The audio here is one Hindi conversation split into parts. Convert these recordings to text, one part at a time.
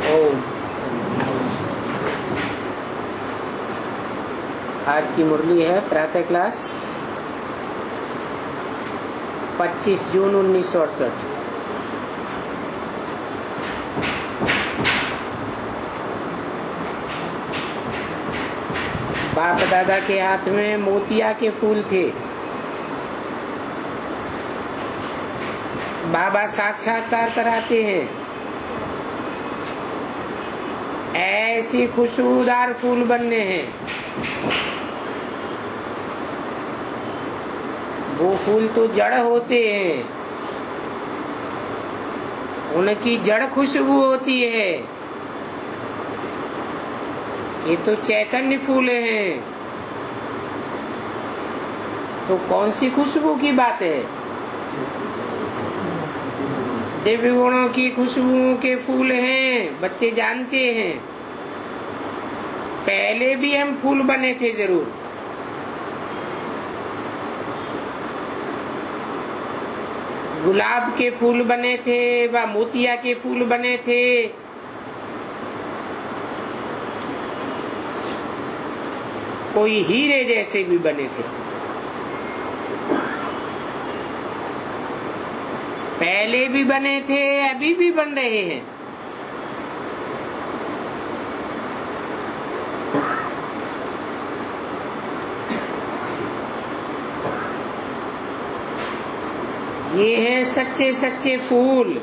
ओम। आज की मुरली है प्रातः क्लास 25 जून 1968। बाप दादा के हाथ में मोतिया के फूल थे। बाबा साक्षात्कार कराते हैं, ऐसी खुशबूदार फूल बनने हैं। वो फूल तो जड़ होते हैं, उनकी जड़ खुशबू होती है। ये तो चैतन्य फूल हैं, तो कौन सी खुशबू की बात है? दिव्य गुणों की खुशबुओं के फूल हैं, बच्चे जानते हैं। पहले भी हम फूल बने थे जरूर। गुलाब के फूल बने थे व मोतिया के फूल बने थे। कोई हीरे जैसे भी बने थे। पहले भी बने थे, अभी भी बन रहे हैं। ये हैं सच्चे सच्चे फूल।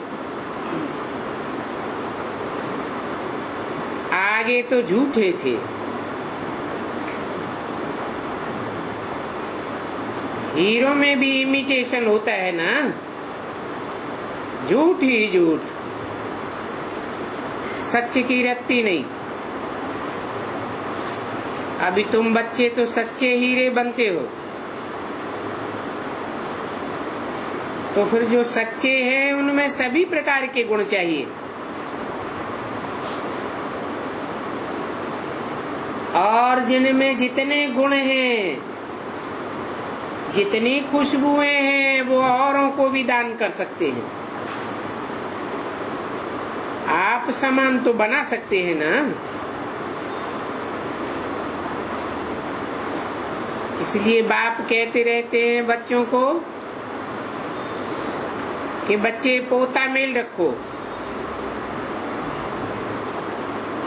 आगे तो झूठे थे। हीरो में भी इमिटेशन होता है ना, झूठ ही झूठ, सच की रत्ती नहीं। अभी तुम बच्चे तो सच्चे हीरे बनते हो, तो फिर जो सच्चे हैं उनमें सभी प्रकार के गुण चाहिए। और जिनमें जितने गुण हैं, जितनी खुशबुएं हैं, वो औरों को भी दान कर सकते हैं। आप सामान तो बना सकते हैं ना। इसलिए बाप कहते रहते हैं बच्चों को कि बच्चे पोता मेल रखो,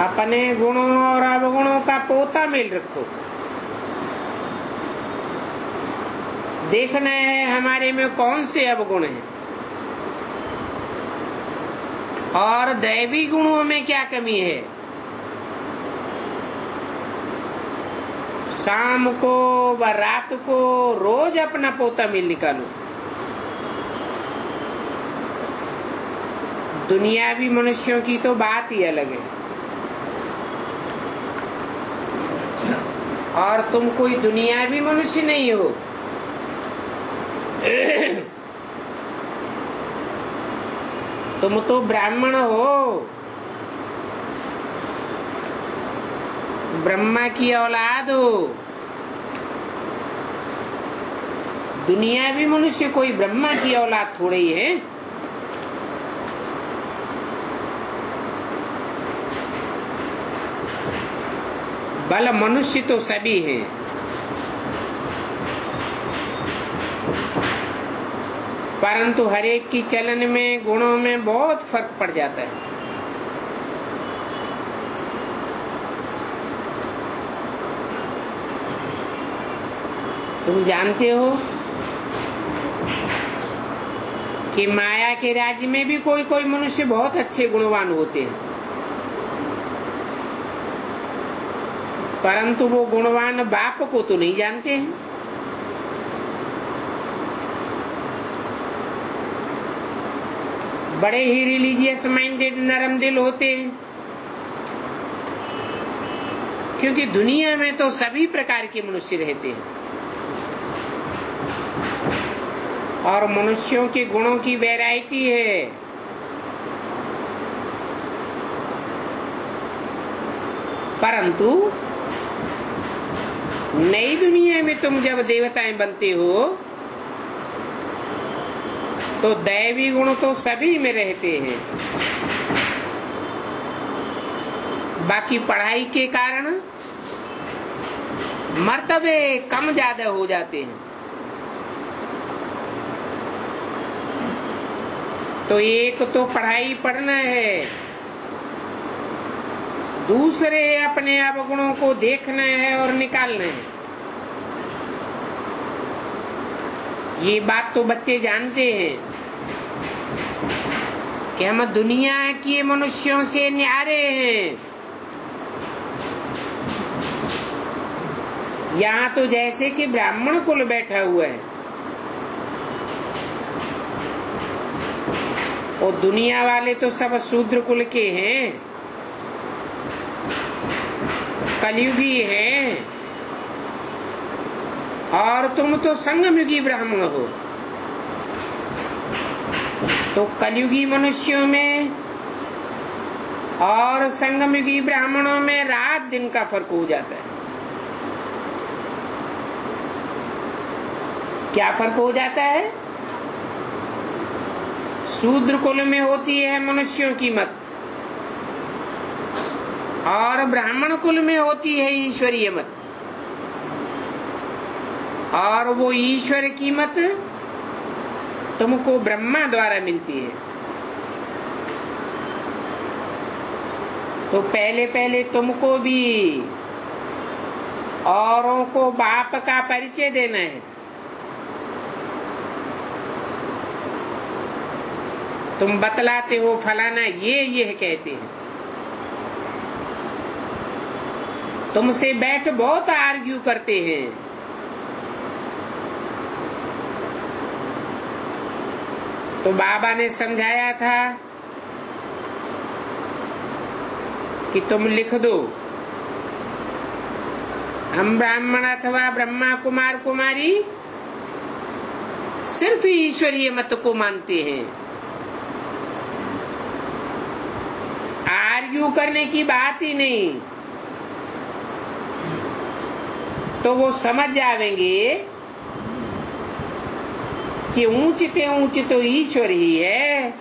अपने गुणों और अवगुणों का पोता मेल रखो। देखना है हमारे में कौन से अवगुण हैं और दैवी गुणों में क्या कमी है। शाम को व रात को रोज अपना पोता मेल निकालो। दुनियावी मनुष्यों की तो बात ही अलग है, और तुम कोई दुनियावी मनुष्य नहीं हो। तुम तो ब्राह्मण हो, ब्रह्मा की औलाद हो। दुनियावी मनुष्य कोई ब्रह्मा की औलाद थोड़े ही है। भला मनुष्य तो सभी हैं, परंतु हरेक की चलन में गुणों में बहुत फर्क पड़ जाता है। तुम जानते हो कि माया के राज्य में भी कोई कोई मनुष्य बहुत अच्छे गुणवान होते हैं, परंतु वो गुणवान बाप को तो नहीं जानते हैं। बड़े ही रिलीजियस माइंडेड नरम दिल होते हैं, क्योंकि दुनिया में तो सभी प्रकार के मनुष्य रहते हैं और मनुष्यों के गुणों की वैरायटी है। परंतु नई दुनिया में तुम जब देवताएं बनते हो तो दैवी गुण तो सभी में रहते हैं। बाकी पढ़ाई के कारण मर्तबे कम ज्यादा हो जाते हैं। तो एक तो पढ़ाई पढ़ना है, दूसरे अपने अवगुणों को देखना है और निकालना है। ये बात तो बच्चे जानते हैं कि हम दुनिया के मनुष्यों से न्यारे हैं। यहाँ तो जैसे कि ब्राह्मण कुल बैठा हुआ है और दुनिया वाले तो सब शूद्र कुल के हैं, कलयुगी हैं, और तुम तो संगमयुगी ब्राह्मण हो। तो कलयुगी मनुष्यों में और संगमयुगी ब्राह्मणों में रात दिन का फर्क हो जाता है। क्या फर्क हो जाता है? शूद्र कुल में होती है मनुष्यों की मत और ब्राह्मण कुल में होती है ईश्वरीय मत, और वो ईश्वर की मत तुमको ब्रह्मा द्वारा मिलती है। तो पहले पहले तुमको भी औरों को बाप का परिचय देना है। तुम बतलाते हो फलाना ये कहते हैं, तुमसे बैठ बहुत आर्ग्यू करते हैं। तो बाबा ने समझाया था कि तुम लिख दो, हम ब्राह्मण अथवा ब्रह्मा कुमार कुमारी सिर्फ ईश्वरीय मत को मानते हैं। आर्ग्यू करने की बात ही नहीं। तो वो समझ जाएंगे कि ऊंचते ऊंच तो ईश्वर ही है,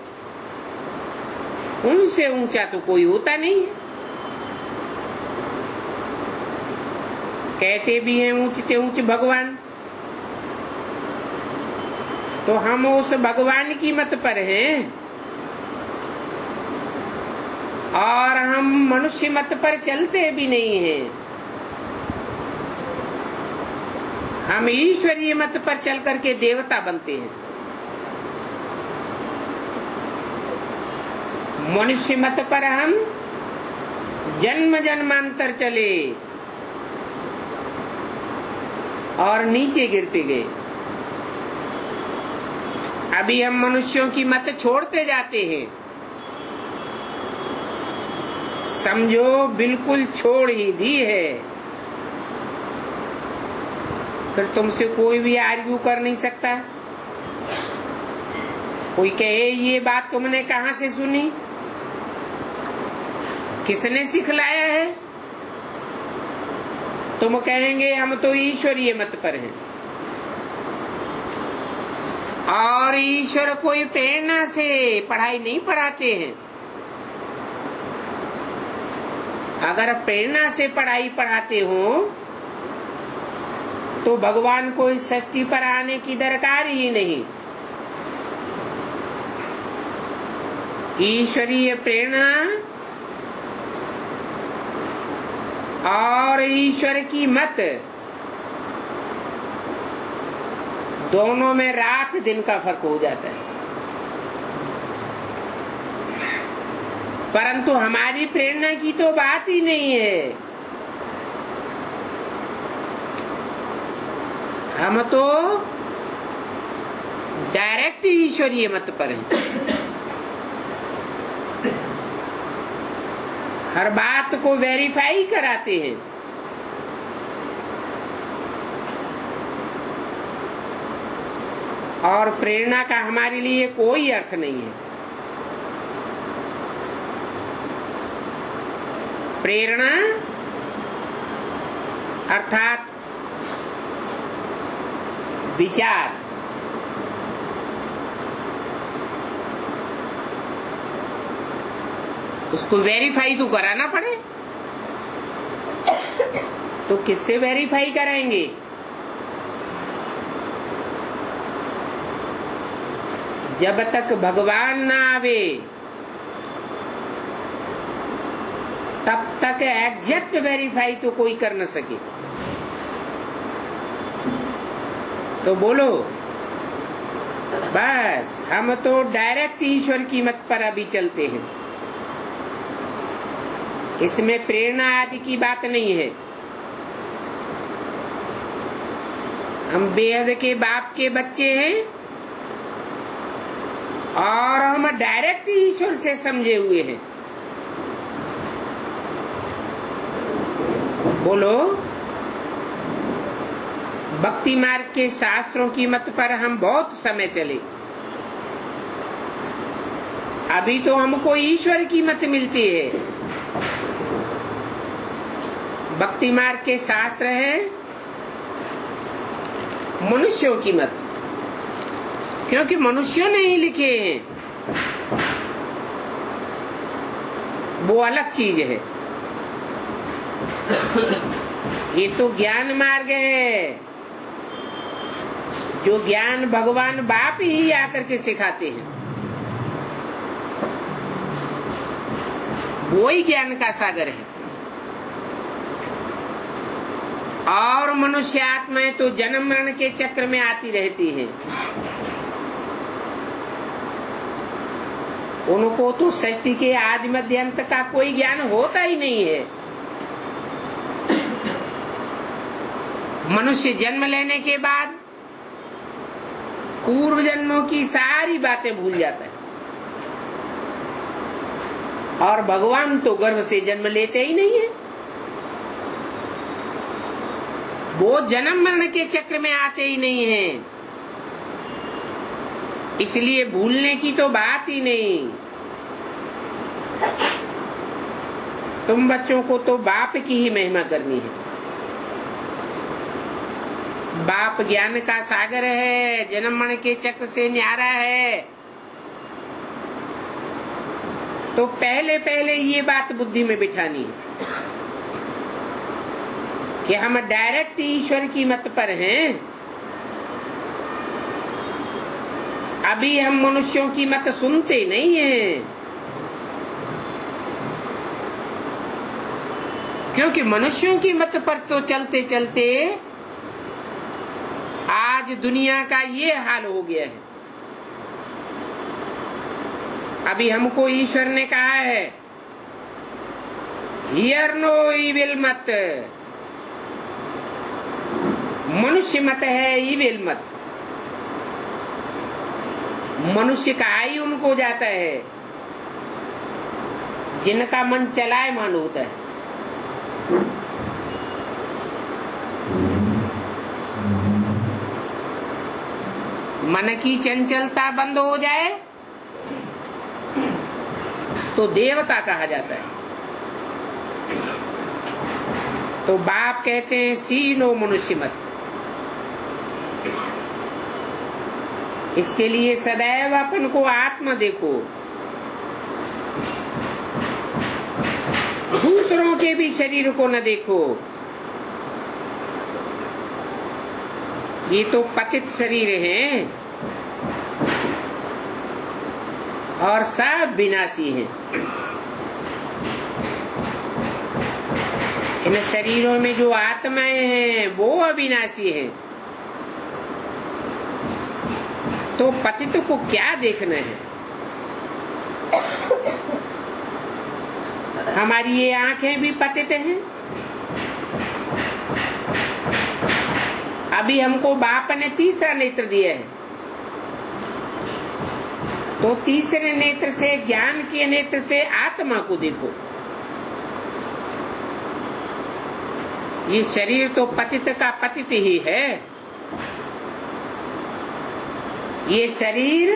उनसे ऊंचा तो कोई होता नहीं है। कहते भी हैं ऊंचते ऊंच भगवान, तो हम उस भगवान की मत पर हैं और हम मनुष्य मत पर चलते भी नहीं हैं। हम ईश्वरीय मत पर चल करके देवता बनते हैं। मनुष्य मत पर हम जन्म जन्मांतर चले और नीचे गिरते गए। अभी हम मनुष्यों की मत छोड़ते जाते हैं। समझो बिल्कुल छोड़ ही दी है, फिर तुमसे कोई भी आर्ग्यू कर नहीं सकता। कोई कहे ये बात तुमने कहाँ से सुनी, किसने सिखलाया है? तुम कहेंगे हम तो ईश्वरीय मत पर हैं, और ईश्वर कोई प्रेरणा से पढ़ाई नहीं पढ़ाते हैं। अगर प्रेरणा से पढ़ाई पढ़ाते हो तो भगवान को इस सृष्टि पर आने की दरकार ही नहीं। ईश्वरीय प्रेरणा और ईश्वर की मत दोनों में रात दिन का फर्क हो जाता है। परंतु हमारी प्रेरणा की तो बात ही नहीं है। हम तो डायरेक्ट ईश्वरीय मत पर हैं। हर बात को वेरीफाई कराते हैं। और प्रेरणा का हमारे लिए कोई अर्थ नहीं है। प्रेरणा अर्थात विचार, उसको वेरीफाई तो कराना पड़े। तो किससे वेरीफाई कराएंगे? जब तक भगवान ना आवे तब तक एग्जैक्ट वेरीफाई तो कोई कर न सके। तो बोलो, बस हम तो डायरेक्ट ईश्वर की मत पर अभी चलते हैं, इसमें प्रेरणा आदि की बात नहीं है। हम बेहद के बाप के बच्चे हैं और हम डायरेक्ट ईश्वर से समझे हुए हैं। बोलो, भक्ति मार्ग के शास्त्रों की मत पर हम बहुत समय चले, अभी तो हमको ईश्वर की मत मिलती है। भक्ति मार्ग के शास्त्र है मनुष्यों की मत, क्योंकि मनुष्यों ने ही लिखे हैं, वो अलग चीज है। ये तो ज्ञान मार्ग है, जो ज्ञान भगवान बाप ही आकर के सिखाते हैं, वो ही ज्ञान का सागर है। और मनुष्य आत्माएं तो जन्म मरण के चक्र में आती रहती है, उनको तो सृष्टि के आदि मध्य अंत का कोई ज्ञान होता ही नहीं है। मनुष्य जन्म लेने के बाद पूर्व जन्मों की सारी बातें भूल जाता है, और भगवान तो गर्भ से जन्म लेते ही नहीं है, वो जन्म मरण के चक्र में आते ही नहीं है, इसलिए भूलने की तो बात ही नहीं। तुम बच्चों को तो बाप की ही महिमा करनी है। बाप ज्ञान का सागर है, जन्म मरण के चक्र से न्यारा है। तो पहले पहले ये बात बुद्धि में बिठानी है कि हम डायरेक्ट ईश्वर की मत पर हैं। अभी हम मनुष्यों की मत सुनते नहीं हैं, क्योंकि मनुष्यों की मत पर तो चलते चलते आज दुनिया का ये हाल हो गया है। अभी हमको ईश्वर ने कहा है, हियर नो इविल मत, मनुष्य मत है इविल मत। मनुष्य कहा ही उनको जाता है जिनका मन चलायमान होता है। मन की चंचलता बंद हो जाए तो देवता कहा जाता है। तो बाप कहते हैं सीनो मनुष्य मत। इसके लिए सदैव अपन को आत्मा देखो, दूसरों के भी शरीर को न देखो। ये तो पतित शरीर हैं और सब विनाशी हैं। इन शरीरों में जो आत्माएं हैं वो अविनाशी हैं। तो पतित को क्या देखना है? हमारी ये आंखें भी पतित हैं। अभी हमको बाप ने तीसरा नेत्र दिया है, तो तीसरे नेत्र से, ज्ञान के नेत्र से आत्मा को देखो। ये शरीर तो पतित का पतित ही है। ये शरीर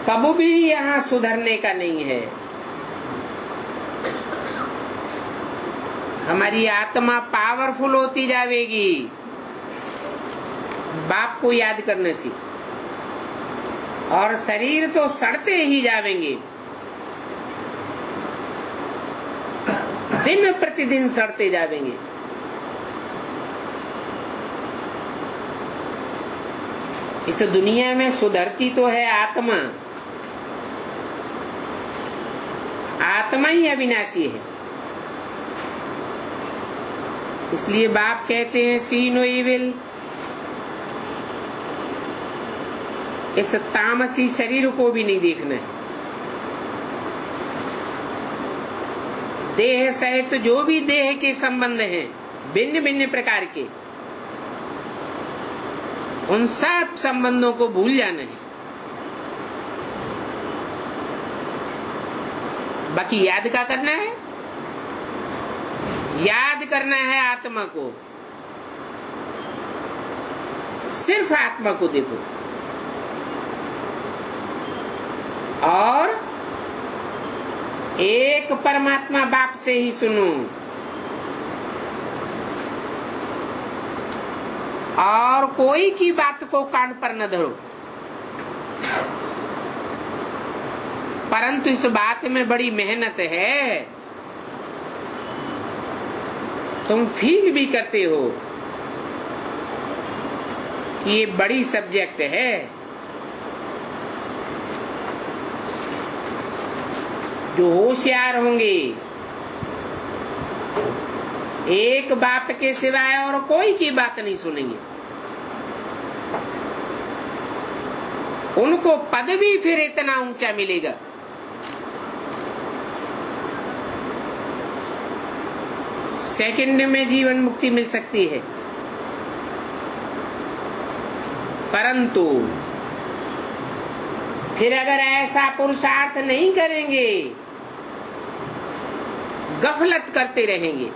कभी भी यहाँ सुधरने का नहीं है। हमारी आत्मा पावरफुल होती जाएगी बाप को याद करने से, और शरीर तो सड़ते ही जाएंगे। दिन प्रतिदिन सड़ते जाएंगे। इस दुनिया में सुधरती तो है आत्मा, आत्मा ही अविनाशी है। इसलिए बाप कहते हैं सी नो इविल, इस तामसी शरीर को भी नहीं देखना है। देह सहित जो भी देह के संबंध हैं भिन्न भिन्न प्रकार के, उन सब संबंधों को भूल जाना है। बाकी याद क्या करना है? याद करना है आत्मा को, सिर्फ आत्मा को देखो और एक परमात्मा बाप से ही सुनो और कोई की बात को कान पर न धरो। परंतु इस बात में बड़ी मेहनत है। तुम फील भी करते हो कि ये बड़ी सब्जेक्ट है। जो होशियार होंगे एक बाप के सिवाय और कोई की बात नहीं सुनेंगे। उनको पद भी फिर इतना ऊंचा मिलेगा। सेकंड में जीवन मुक्ति मिल सकती है, परंतु फिर अगर ऐसा पुरुषार्थ नहीं करेंगे, गफलत करते रहेंगे,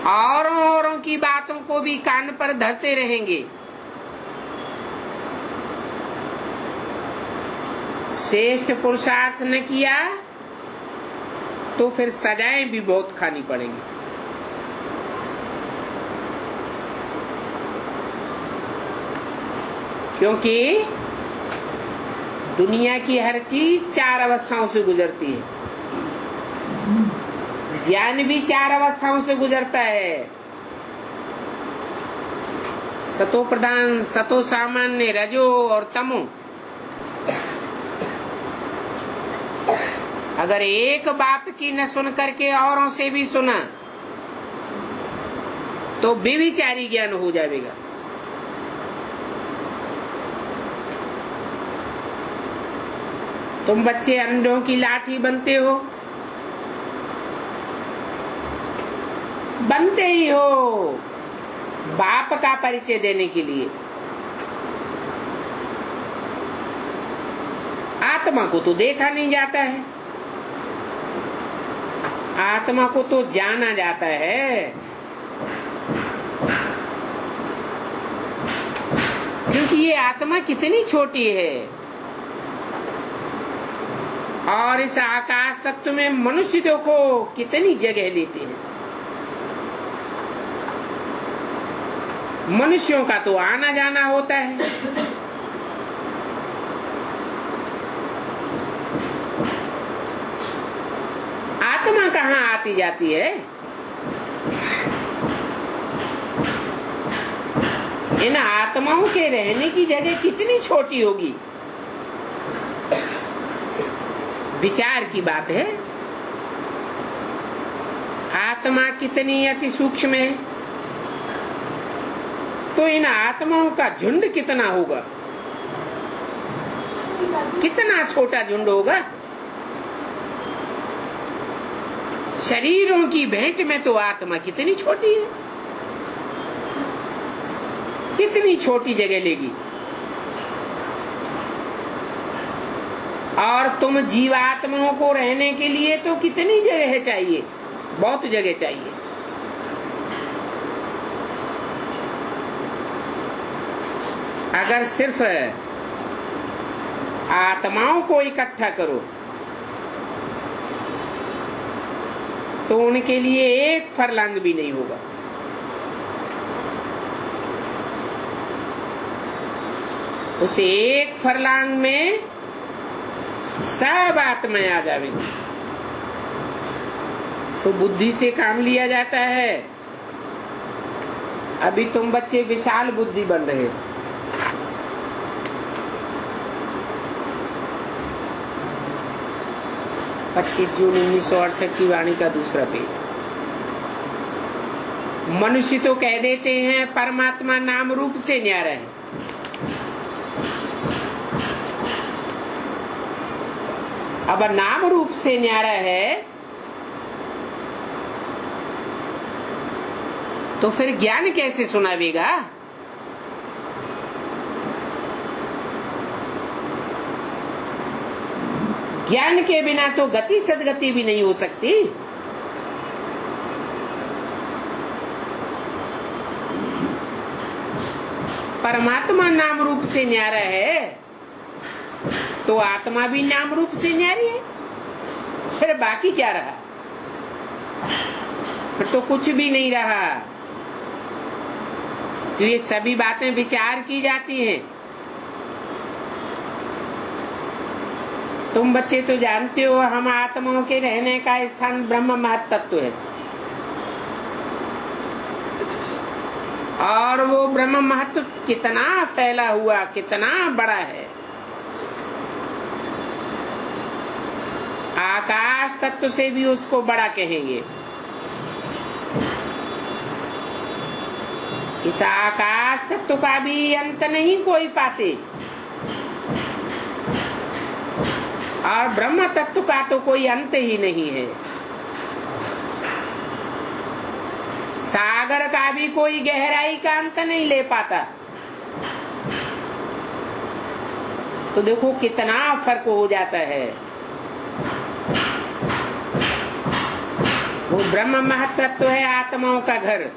औरों की बातों को भी कान पर धरते रहेंगे, श्रेष्ठ पुरुषार्थ न किया तो फिर सजाएं भी बहुत खानी पड़ेंगी। क्योंकि दुनिया की हर चीज 4 अवस्थाओं से गुजरती है। ज्ञान भी 4 अवस्थाओं से गुजरता है। सतो प्रधान, सतो सामान्य, रजो और तमो। अगर एक बाप की न सुन करके औरों से भी सुना तो बेविचारी ज्ञान हो जाएगा। तुम बच्चे अंडों की लाठी बनते हो, बनते ही हो बाप का परिचय देने के लिए। आत्मा को तो देखा नहीं जाता है, आत्मा को तो जाना जाता है। क्योंकि ये आत्मा कितनी छोटी है और इस आकाश तत्व में मनुष्य देखो कितनी जगह लेते हैं। मनुष्यों का तो आना जाना होता है, आत्मा कहाँ आती जाती है? इन आत्माओं के रहने की जगह कितनी छोटी होगी, विचार की बात है। आत्मा कितनी अति सूक्ष्म है, तो इन आत्माओं का झुंड कितना होगा, कितना छोटा झुंड होगा। शरीरों की भेंट में तो आत्मा कितनी छोटी है, कितनी छोटी जगह लेगी। और तुम जीवात्माओं को रहने के लिए तो कितनी जगह चाहिए, बहुत जगह चाहिए। अगर सिर्फ आत्माओं को इकट्ठा करो तो उनके लिए एक फरलांग भी नहीं होगा। उस एक फरलांग में सब आत्माएं आ जाएंगी। तो बुद्धि से काम लिया जाता है। अभी तुम बच्चे विशाल बुद्धि बन रहे हो। पच्चीस जून 1968 की वाणी का दूसरा पेज। मनुष्य तो कह देते हैं परमात्मा नाम रूप से न्यारा है। अब नाम रूप से न्यारा है तो फिर ज्ञान कैसे सुनावेगा? ज्ञान के बिना तो गति सदगति भी नहीं हो सकती। परमात्मा नाम रूप से न्यारा है तो आत्मा भी नाम रूप से न्यारी है। फिर बाकी क्या रहा? फिर तो कुछ भी नहीं रहा। तो ये सभी बातें विचार की जाती हैं। तुम बच्चे तो जानते हो हम आत्माओं के रहने का स्थान ब्रह्म महत तत्व है और वो ब्रह्म महत्व कितना फैला हुआ, कितना बड़ा है। आकाश तत्व से भी उसको बड़ा कहेंगे। इस आकाश तत्व का भी अंत नहीं कोई पाते और ब्रह्म तत्व का तो कोई अंत ही नहीं है। सागर का भी कोई गहराई का अंत नहीं ले पाता। तो देखो कितना फर्क हो जाता है। वो ब्रह्म महत्व है आत्माओं का घर।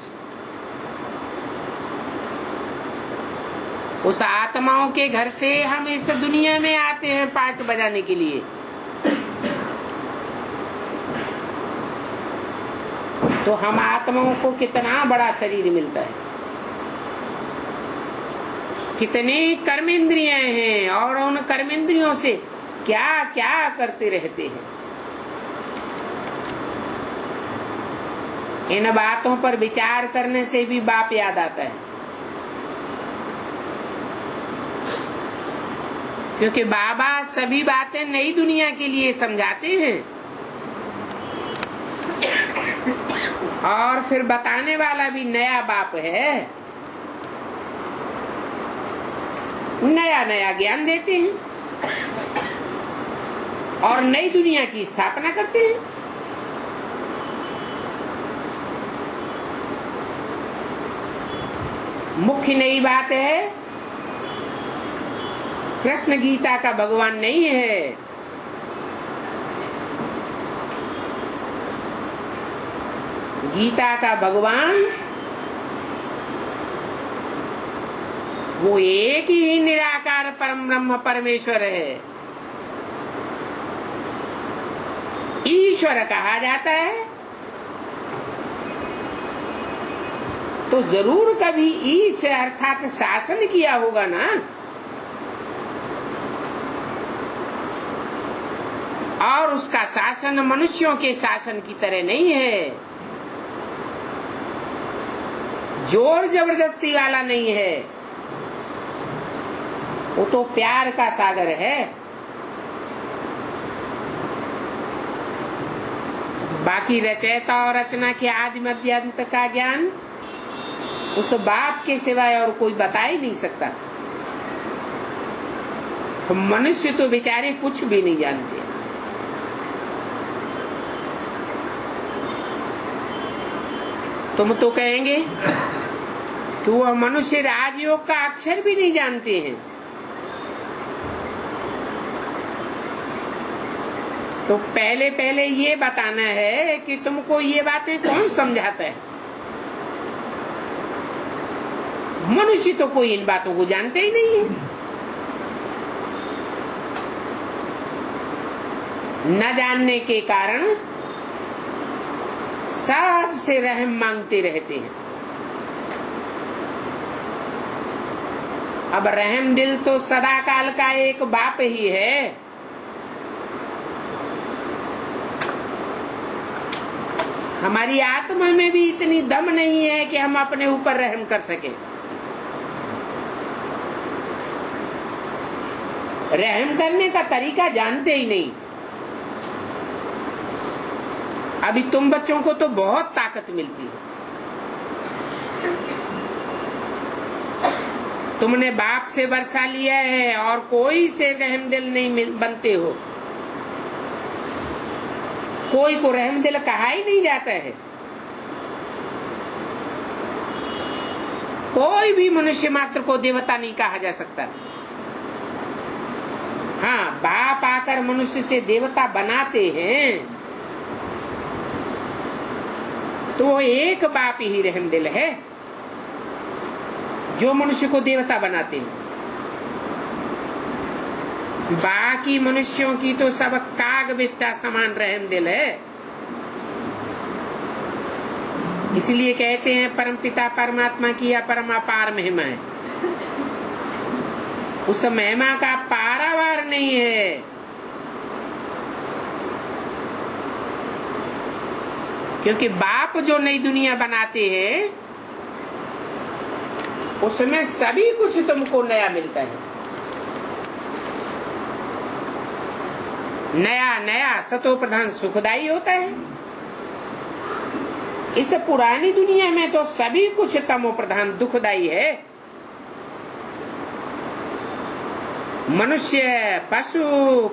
उस आत्माओं के घर से हम इस दुनिया में आते हैं पाठ बजाने के लिए। तो हम आत्माओं को कितना बड़ा शरीर मिलता है, कितनी कर्मेंद्रियां हैं और उन कर्मेंद्रियों से क्या क्या करते रहते हैं। इन बातों पर विचार करने से भी बाप याद आता है, क्योंकि बाबा सभी बातें नई दुनिया के लिए समझाते हैं और फिर बताने वाला भी नया बाप है। नया नया ज्ञान देते हैं और नई दुनिया की स्थापना करते हैं। मुख्य नई बात है कृष्ण गीता का भगवान नहीं है। गीता का भगवान वो एक ही निराकार परम ब्रह्म परमेश्वर है। ईश्वर कहा जाता है तो जरूर कभी ईश अर्थात शासन किया होगा ना। और उसका शासन मनुष्यों के शासन की तरह नहीं है, जोर जबरदस्ती वाला नहीं है। वो तो प्यार का सागर है। बाकी रचयिता और रचना के आदि मध्य अंत का ज्ञान उस बाप के सिवाय और कोई बता ही नहीं सकता। तो मनुष्य तो बेचारे कुछ भी नहीं जानते। तुम तो कहेंगे कि वह मनुष्य राजयोग का अक्षर भी नहीं जानते हैं। तो पहले पहले ये बताना है कि तुमको ये बातें कौन समझाता है। मनुष्य तो कोई इन बातों को जानते ही नहीं है। न जानने के कारण सबसे रहम मांगते रहते हैं। अब रहम दिल तो सदा काल का एक बाप ही है। हमारी आत्मा में भी इतनी दम नहीं है कि हम अपने ऊपर रहम कर सके। रहम करने का तरीका जानते ही नहीं। अभी तुम बच्चों को तो बहुत ताकत मिलती है। तुमने बाप से वर्षा लिया है और कोई से रहमदिल नहीं बनते हो। कोई को रहमदिल कहा ही नहीं जाता है। कोई भी मनुष्य मात्र को देवता नहीं कहा जा सकता। हाँ, बाप आकर मनुष्य से देवता बनाते हैं तो वो एक बाप ही रहमदिल है जो मनुष्य को देवता बनाते हैं। बाकी मनुष्यों की तो सब काग बिस्टा समान रहमदिल है। इसलिए कहते हैं परमपिता परमात्मा की अपरम अपार महिमा है। उस महिमा का पारावार नहीं है। क्योंकि बाप जो नई दुनिया बनाते हैं उसमें सभी कुछ तुमको नया मिलता है। नया नया सतो प्रधान सुखदायी होता है। इस पुरानी दुनिया में तो सभी कुछ तमो प्रधान दुखदायी है। मनुष्य, पशु,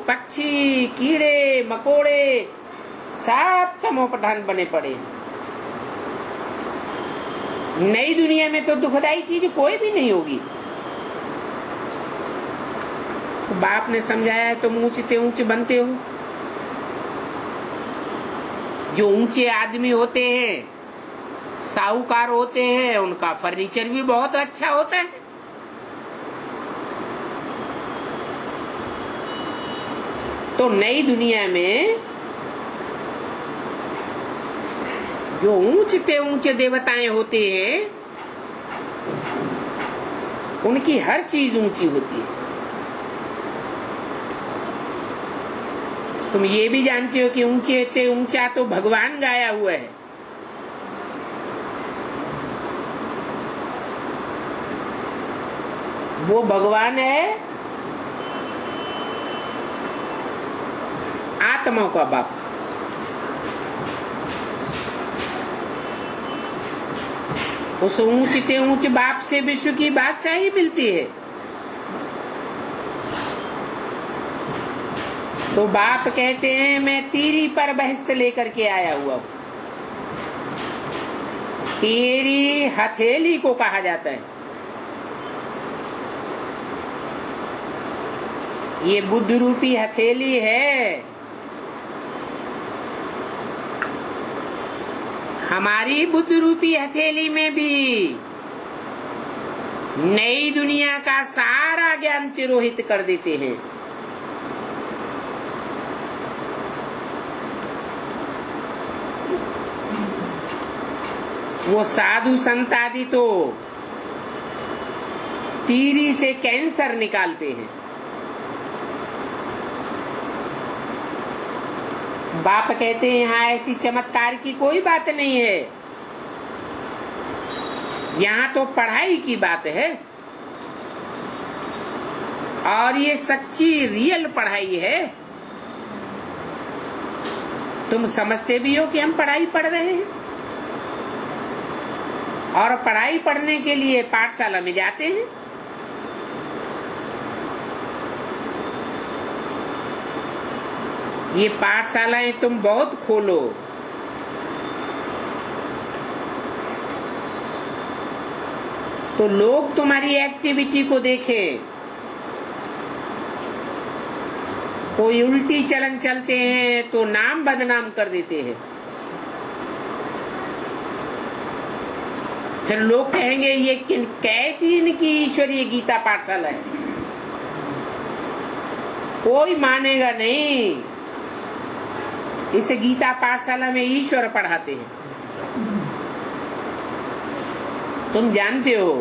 पक्षी, कीड़े मकोड़े सब तमो प्रधान बने पड़े। नई दुनिया में तो दुखदायी चीज कोई भी नहीं होगी। तो बाप ने समझाया तुम ऊंचते ऊंचे बनते हो। जो ऊंचे आदमी होते हैं, साहूकार होते हैं, उनका फर्नीचर भी बहुत अच्छा होता है। तो नई दुनिया में जो ऊंचते ऊंचे देवताएं होते हैं उनकी हर चीज ऊंची होती है। तुम ये भी जानते हो कि ऊंचे ते ऊंचा तो भगवान गाया हुआ है। वो भगवान है आत्माओं का बाप। उस ऊंचते ऊंच बाप से विश्व की बादशाही मिलती है। तो बाप कहते हैं मैं तीरी पर बहस्त लेकर के आया हुआ हूं। तीरी हथेली को कहा जाता है। ये बुद्ध रूपी हथेली है। हमारी बुद्ध रूपी हथेली में भी नई दुनिया का सारा ज्ञान तिरोहित कर देते हैं। वो साधु संत आदि तो तीरी से कैंसर निकालते हैं। बाप कहते हैं यहाँ ऐसी चमत्कार की कोई बात नहीं है। यहाँ तो पढ़ाई की बात है और ये सच्ची रियल पढ़ाई है। तुम समझते भी हो कि हम पढ़ाई पढ़ रहे हैं और पढ़ाई पढ़ने के लिए पाठशाला में जाते हैं। ये पाठशालाएं तुम बहुत खोलो। तो लोग तुम्हारी एक्टिविटी को देखें। कोई उल्टी चलन चलते हैं तो नाम बदनाम कर देते हैं। फिर लोग कहेंगे ये कैसी इनकी ईश्वरीय गीता पाठशाला है। कोई मानेगा नहीं। इस गीता पाठशाला में ईश्वर पढ़ाते हैं। तुम जानते हो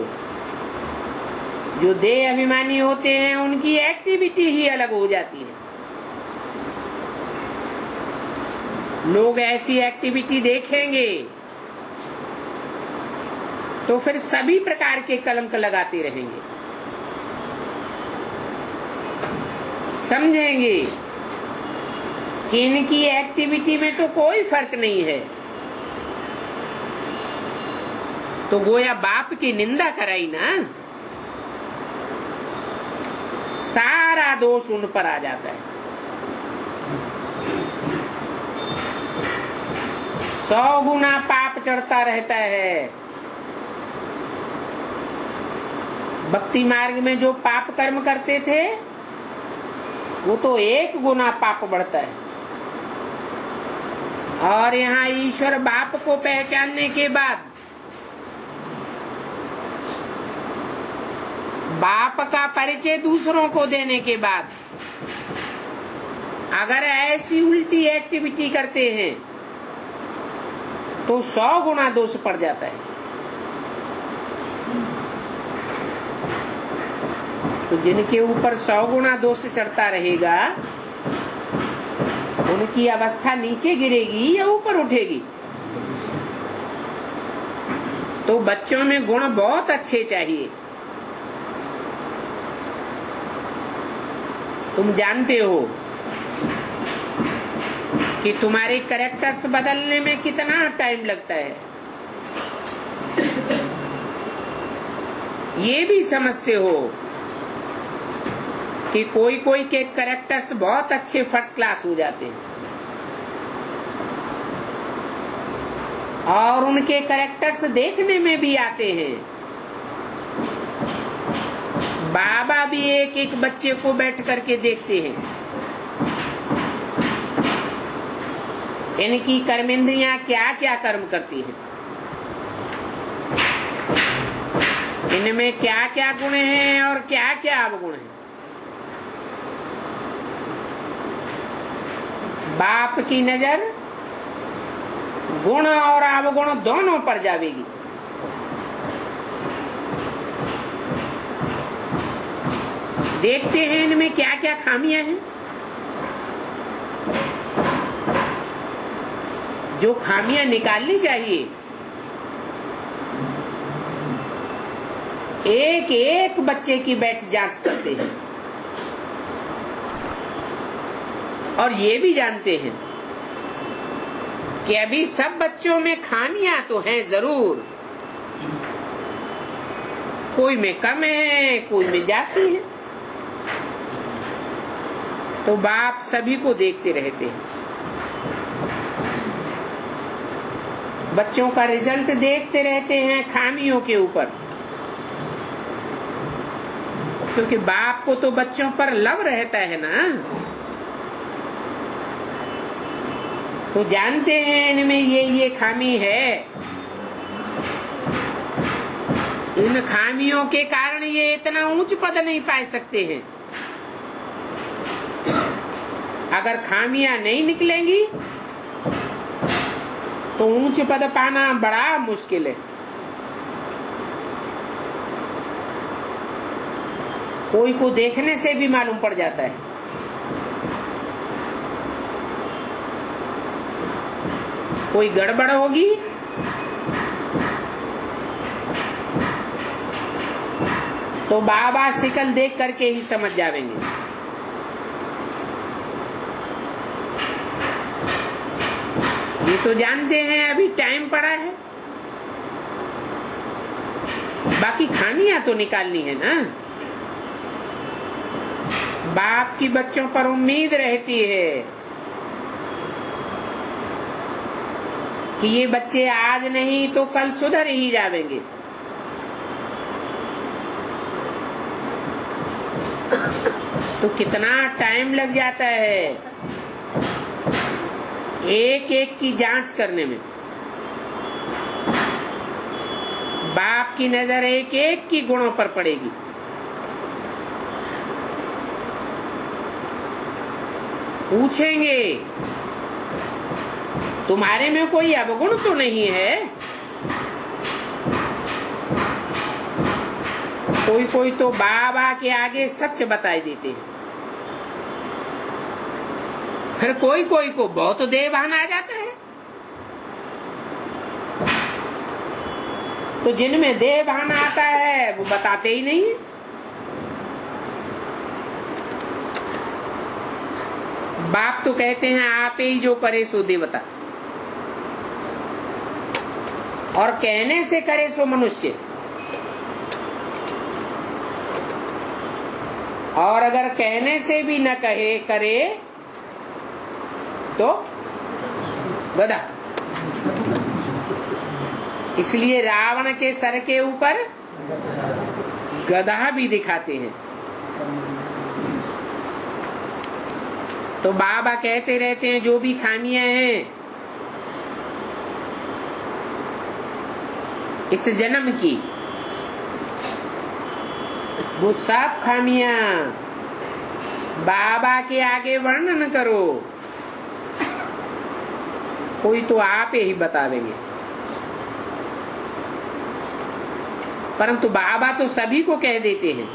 जो देह अभिमानी होते हैं उनकी एक्टिविटी ही अलग हो जाती है। लोग ऐसी एक्टिविटी देखेंगे तो फिर सभी प्रकार के कलंक लगाते रहेंगे। समझेंगे कि इनकी एक्टिविटी में तो कोई फर्क नहीं है, तो गोया बाप की निंदा कराई ना, सारा दोष उन पर आ जाता है। 100 गुना पाप चढ़ता रहता है। भक्ति मार्ग में जो पाप कर्म करते थे वो तो 1 गुना पाप बढ़ता है। और यहाँ ईश्वर बाप को पहचानने के बाद, बाप का परिचय दूसरों को देने के बाद, अगर ऐसी उल्टी एक्टिविटी करते हैं तो 100 गुना दोष पड़ जाता है। तो जिनके ऊपर 100 गुना दोष चढ़ता रहेगा उनकी अवस्था नीचे गिरेगी या ऊपर उठेगी? तो बच्चों में गुण बहुत अच्छे चाहिए। तुम जानते हो कि तुम्हारे कैरेक्टर्स बदलने में कितना टाइम लगता है, ये भी समझते हो कि कोई कोई के कैरेक्टर्स बहुत अच्छे फर्स्ट क्लास हो जाते हैं और उनके कैरेक्टर्स देखने में भी आते हैं। बाबा भी एक एक बच्चे को बैठ करके देखते हैं, इनकी कर्मेंद्रियां क्या क्या कर्म करती हैं, इनमें क्या क्या गुण हैं और क्या क्या अवगुण हैं। बाप की नजर गुण और अवगुण दोनों पर जावेगी। देखते हैं इनमें क्या क्या खामियां हैं। जो खामियां निकालनी चाहिए, एक एक बच्चे की बैठ जांच करते हैं और ये भी जानते हैं कि अभी सब बच्चों में खामियां तो हैं जरूर, कोई में कम है, कोई में जास्ती है। तो बाप सभी को देखते रहते हैं, बच्चों का रिजल्ट देखते रहते हैं खामियों के ऊपर, क्योंकि बाप को तो बच्चों पर लव रहता है ना। तो जानते हैं इनमें ये खामी है, इन खामियों के कारण ये इतना ऊंच पद नहीं पा सकते हैं। अगर खामियां नहीं निकलेंगी तो ऊंच पद पाना बड़ा मुश्किल है। कोई को देखने से भी मालूम पड़ जाता है। कोई गड़बड़ होगी तो बाबा शिकल देख करके ही समझ जाएंगे। ये तो जानते हैं अभी टाइम पड़ा है, बाकी खामियां तो निकालनी है ना। बाप की बच्चों पर उम्मीद रहती है कि ये बच्चे आज नहीं तो कल सुधर ही जाएंगे। तो कितना टाइम लग जाता है एक एक की जांच करने में। बाप की नजर एक एक की गुणों पर पड़ेगी। पूछेंगे तुम्हारे में कोई अवगुण तो नहीं है? कोई कोई तो बाबा के आगे सच बताई देते हैं, फिर कोई कोई को बहुत देह भान आ जाता है। तो जिनमें देह भान आता है वो बताते ही नहीं है। बाप तो कहते हैं आप ही जो करे सो देवता, और कहने से करे सो मनुष्य, और अगर कहने से भी न कहे करे तो गधा। इसलिए रावण के सर के ऊपर गधा भी दिखाते हैं। तो बाबा कहते रहते हैं जो भी खामियां हैं इस जन्म की, वो सब खामियां बाबा के आगे वर्णन करो, कोई तो आप ही बतावेंगे। परंतु बाबा तो सभी को कह देते हैं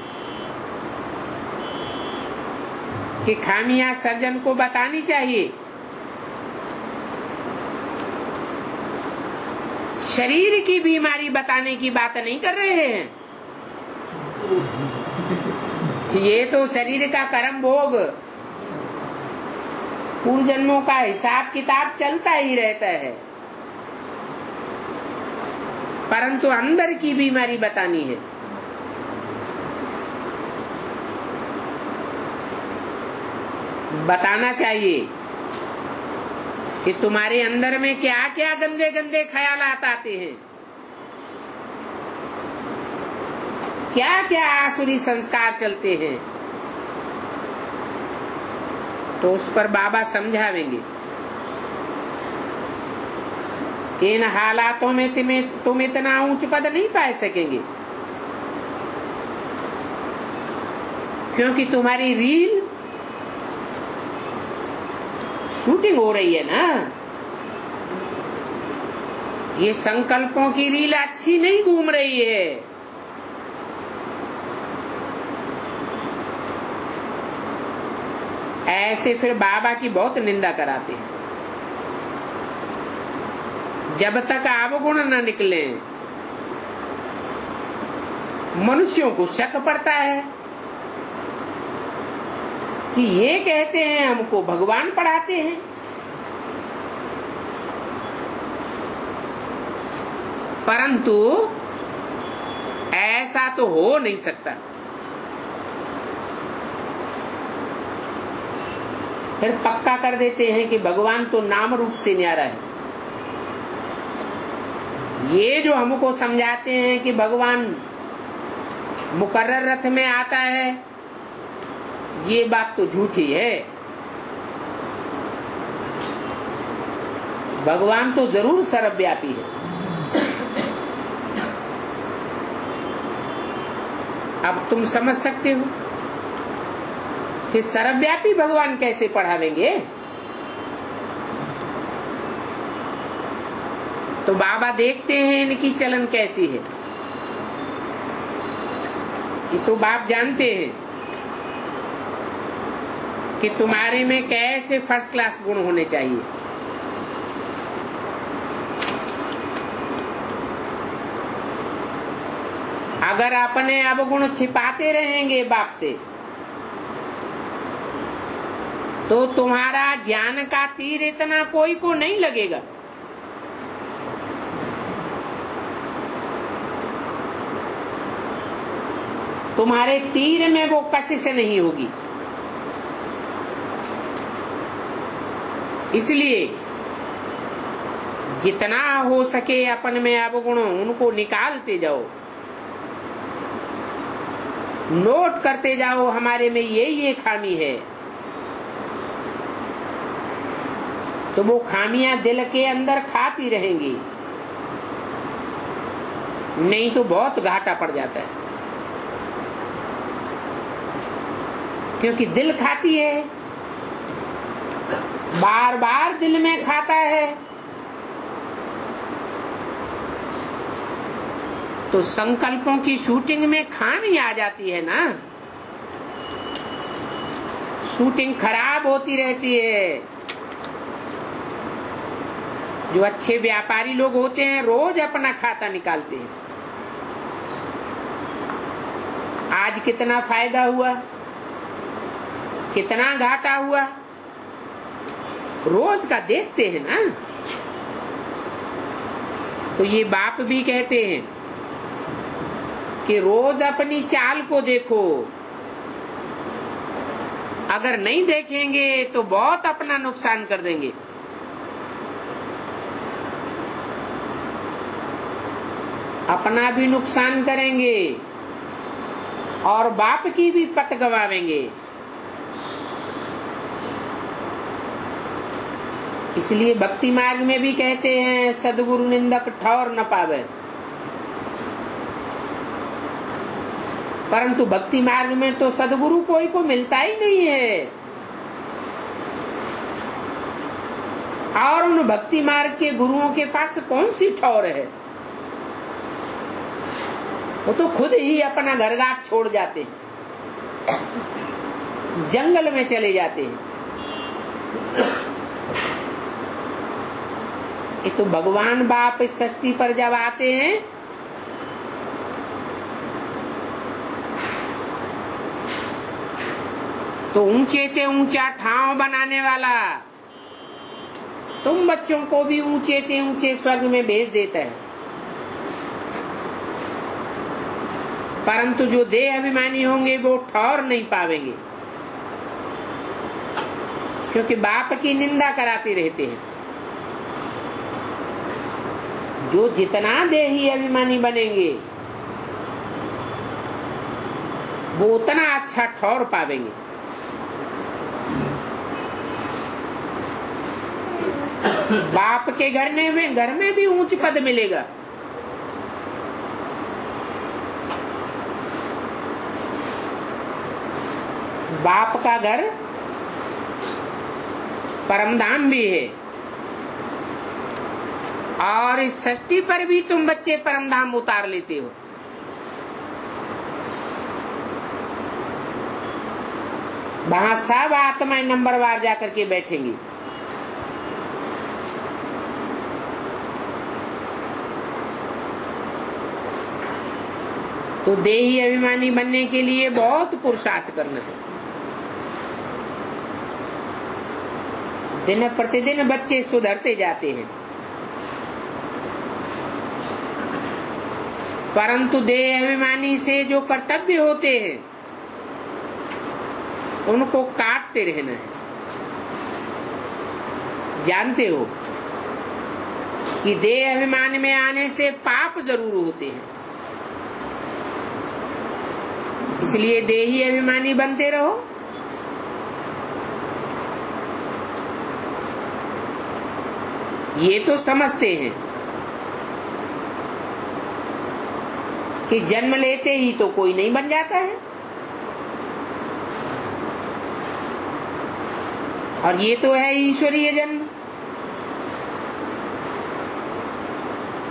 कि खामियां सर्जन को बतानी चाहिए। शरीर की बीमारी बताने की बात नहीं कर रहे हैं। ये तो शरीर का कर्म भोग, पूर्व जन्मों का हिसाब किताब चलता ही रहता है, परंतु अंदर की बीमारी बतानी है। बताना चाहिए कि तुम्हारे अंदर में क्या क्या गंदे गंदे ख्यालात आते हैं, क्या क्या आसुरी संस्कार चलते हैं। तो उस पर बाबा समझावेंगे। इन हालातों में तुम इतना ऊंच पद नहीं पा सकेंगे, क्योंकि तुम्हारी रील शूटिंग हो रही है ना। ये संकल्पों की रील अच्छी नहीं घूम रही है। ऐसे फिर बाबा की बहुत निंदा कराते हैं। जब तक अवगुण न निकले मनुष्यों को शक पड़ता है कि ये कहते हैं हमको भगवान पढ़ाते हैं। परंतु ऐसा तो हो नहीं सकता। फिर पक्का कर देते हैं कि भगवान तो नाम रूप से न्यारा है। ये जो हमको समझाते हैं कि भगवान मुकर्रर रथ में आता है, ये बात तो झूठी है। भगवान तो जरूर सर्वव्यापी है। अब तुम समझ सकते हो कि सर्वव्यापी भगवान कैसे पढ़ावेंगे। तो बाबा देखते हैं इनकी चलन कैसी है। ये तो बाप जानते हैं कि तुम्हारे में कैसे फर्स्ट क्लास गुण होने चाहिए। अगर अपने अवगुण छिपाते रहेंगे बाप से तो तुम्हारा ज्ञान का तीर इतना कोई को नहीं लगेगा। तुम्हारे तीर में वो कशिश नहीं होगी। इसलिए जितना हो सके अपन में अवगुण उनको निकालते जाओ, नोट करते जाओ हमारे में ये खामी है। तो वो खामियां दिल के अंदर खाती रहेंगी, नहीं तो बहुत घाटा पड़ जाता है। क्योंकि दिल खाती है, बार बार दिल में खाता है, तो संकल्पों की शूटिंग में खामी आ जाती है ना। शूटिंग खराब होती रहती है। जो अच्छे व्यापारी लोग होते हैं रोज अपना खाता निकालते हैं, आज कितना फायदा हुआ, कितना घाटा हुआ, रोज का देखते हैं ना। तो ये बाप भी कहते हैं कि रोज अपनी चाल को देखो, अगर नहीं देखेंगे तो बहुत अपना नुकसान कर देंगे। अपना भी नुकसान करेंगे और बाप की भी पत गवावेंगे। इसलिए भक्ति मार्ग में भी कहते हैं सदगुरु निंदक ठौर न पावे। परंतु भक्ति मार्ग में तो सदगुरु कोई को मिलता ही नहीं है, और उन भक्ति मार्ग के गुरुओं के पास कौन सी ठौर है। वो तो खुद ही अपना घर घाट छोड़ जाते हैं, जंगल में चले जाते हैं। ये तो भगवान बाप इस सृष्टि पर जब आते हैं तो ऊंचे ते ऊंचा ठाव बनाने वाला तुम बच्चों को भी ऊंचे ते ऊंचे स्वर्ग में भेज देता है। परंतु जो देह अभिमानी होंगे वो ठौर नहीं पावेंगे, क्योंकि बाप की निंदा कराते रहते हैं। जो जितना देही अभिमानी बनेंगे वो उतना अच्छा ठौर पावेंगे। बाप के घर में भी ऊंच पद मिलेगा, बाप का घर परमधाम भी है, और इस सृष्टि पर भी तुम बच्चे परमधाम उतार लेते हो। वहां सब आत्माएं नंबरवार जाकर के बैठेंगी। तो देही अभिमानी बनने के लिए बहुत पुरुषार्थ करना है। दिन प्रतिदिन बच्चे सुधरते जाते हैं, परंतु देह अभिमानी से जो कर्तव्य होते हैं उनको काटते रहना है। जानते हो कि देह अभिमान में आने से पाप जरूर होते हैं, इसलिए देही अभिमानी बनते रहो। ये तो समझते हैं कि जन्म लेते ही तो कोई नहीं बन जाता है, और ये तो है ईश्वरीय जन्म।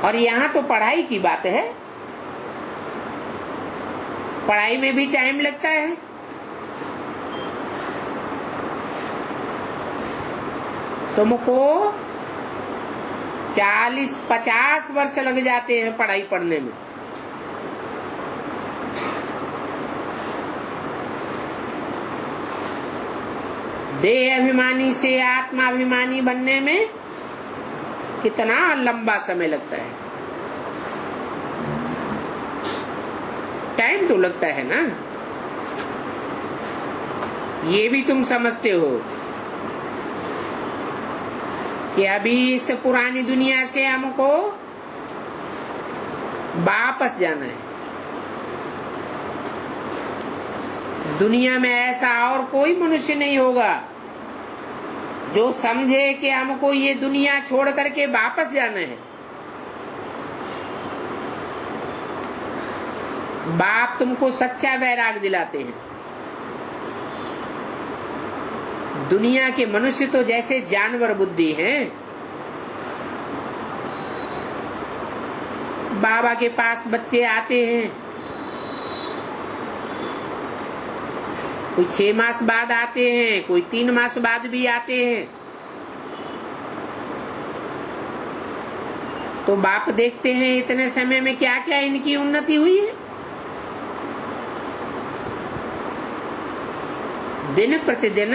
और यहाँ तो पढ़ाई की बात है, पढ़ाई में भी टाइम लगता है। तुमको 40-50 वर्ष लग जाते हैं पढ़ाई पढ़ने में। देह अभिमानी से आत्माभिमानी बनने में कितना लंबा समय लगता है। टाइम तो लगता है ना, ये भी तुम समझते हो कि अभी इस पुरानी दुनिया से हमको वापस जाना है। दुनिया में ऐसा और कोई मनुष्य नहीं होगा जो समझे कि हमको ये दुनिया छोड़ करके वापस जाना है। बाप तुमको सच्चा वैराग दिलाते हैं। दुनिया के मनुष्य तो जैसे जानवर बुद्धि हैं। बाबा के पास बच्चे आते हैं, कोई 6 मास बाद आते हैं, कोई 3 मास बाद भी आते हैं। तो बाप देखते हैं इतने समय में क्या क्या इनकी उन्नति हुई है। दिन प्रतिदिन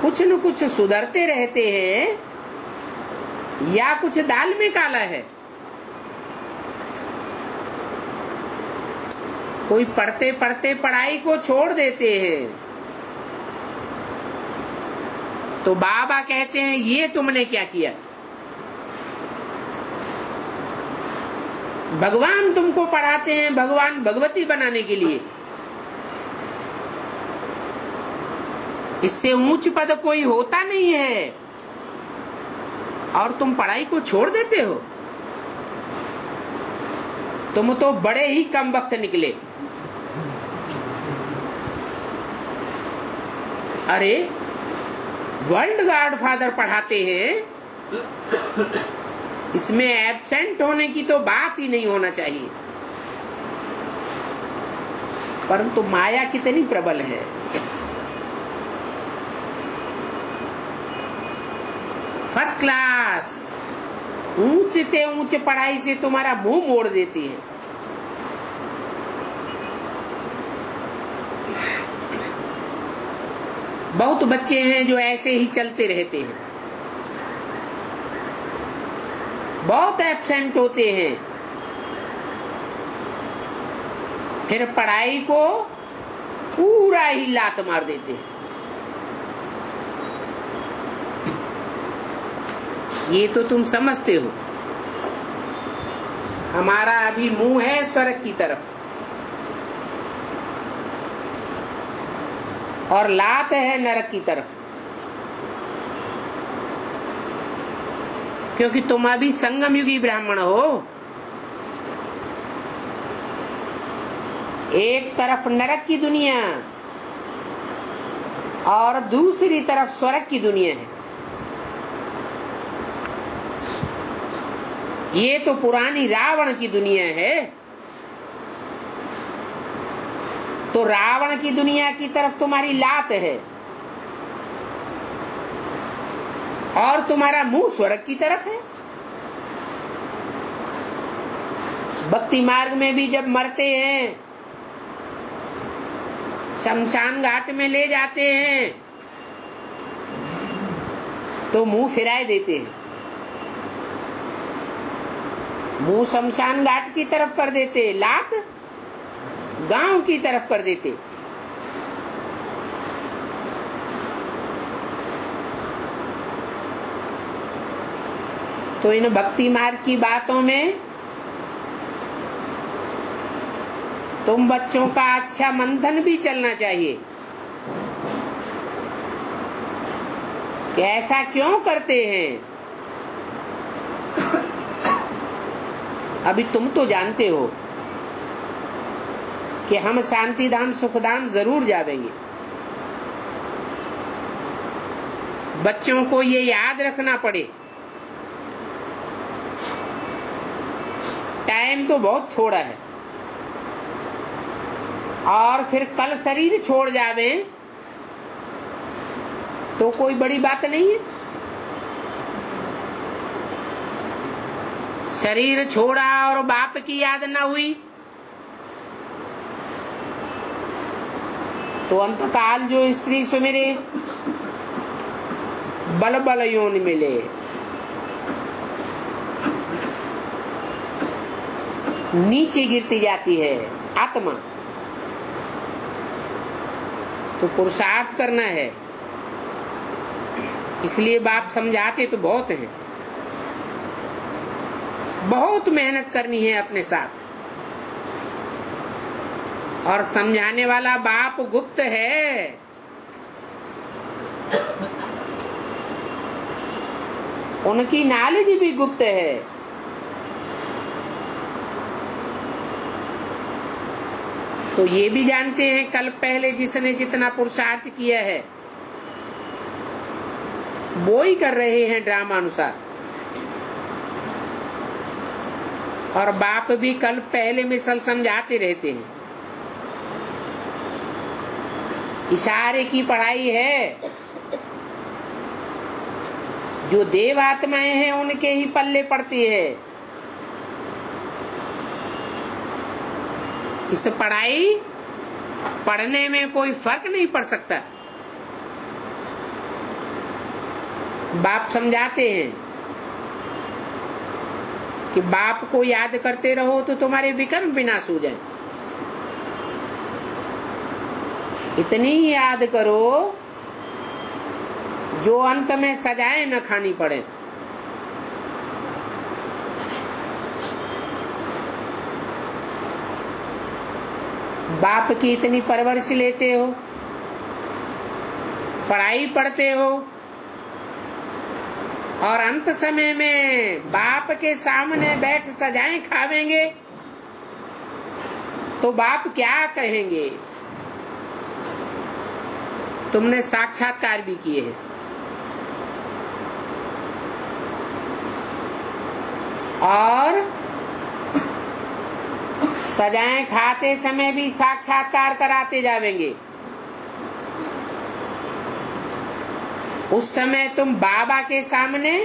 कुछ न कुछ सुधरते रहते हैं, या कुछ दाल में काला है। कोई पढ़ते पढ़ते पढ़ाई को छोड़ देते हैं, तो बाबा कहते हैं ये तुमने क्या किया। भगवान तुमको पढ़ाते हैं भगवान भगवती बनाने के लिए। इससे ऊंच पद कोई होता नहीं है, और तुम पढ़ाई को छोड़ देते हो। तुम तो बड़े ही कम वक्त निकले। अरे वर्ल्ड गॉडफादर पढ़ाते हैं, इसमें एब्सेंट होने की तो बात ही नहीं होना चाहिए। परंतु माया कितनी प्रबल है। फर्स्ट क्लास ऊंचे ऊंचे पढ़ाई से तुम्हारा मुंह मोड़ देती है। बहुत बच्चे हैं जो ऐसे ही चलते रहते हैं, बहुत एब्सेंट होते हैं, फिर पढ़ाई को पूरा ही लात मार देते हैं। ये तो तुम समझते हो। हमारा अभी मुंह है स्वर्ग की तरफ, और लात है नरक की तरफ, क्योंकि तुम अभी संगम युगी ब्राह्मण हो। एक तरफ नरक की दुनिया और दूसरी तरफ स्वर्ग की दुनिया है। ये तो पुरानी रावण की दुनिया है। तो रावण की दुनिया की तरफ तुम्हारी लात है, और तुम्हारा मुंह स्वर्ग की तरफ है। भक्ति मार्ग में भी जब मरते हैं, शमशान घाट में ले जाते हैं, तो मुंह फिराए देते हैं, मुंह शमशान घाट की तरफ कर देते, लात गांव की तरफ कर देते। तो इन भक्ति मार्ग की बातों में तुम बच्चों का अच्छा मंथन भी चलना चाहिए कि ऐसा क्यों करते हैं। अभी तुम तो जानते हो कि हम शांति धाम सुख धाम जरूर जाएंगे। बच्चों को ये याद रखना पड़े, टाइम तो बहुत थोड़ा है, और फिर कल शरीर छोड़ जावे तो कोई बड़ी बात नहीं है। शरीर छोड़ा और बाप की याद न हुई तो अंतकाल जो स्त्री सुमिरे बल बल योनि मिले। नीचे गिरती जाती है आत्मा। तो पुरुषार्थ करना है, इसलिए बाप समझाते तो बहुत हैं, बहुत मेहनत करनी है अपने साथ। और समझाने वाला बाप गुप्त है, उनकी नॉलेज भी गुप्त है। तो ये भी जानते हैं कल पहले जिसने जितना पुरुषार्थ किया है वो ही कर रहे हैं ड्रामा अनुसार। और बाप भी कल पहले मिसल समझाते रहते हैं। इशारे की पढ़ाई है, जो देव आत्माएं हैं उनके ही पल्ले पड़ती है। इस पढ़ने में कोई फर्क नहीं पड़ सकता। बाप समझाते हैं कि बाप को याद करते रहो तो तुम्हारे विकर्म विनाश हो जाए। इतनी ही याद करो जो अंत में सजाएं न खानी पड़े। बाप की इतनी परवरिश लेते हो, पढ़ाई पढ़ते हो, और अंत समय में बाप के सामने बैठ सजाएं खावेंगे तो बाप क्या कहेंगे? तुमने साक्षात्कार भी किए हैं। और सजाएं खाते समय भी साक्षात्कार कराते जावेंगे। उस समय तुम बाबा के सामने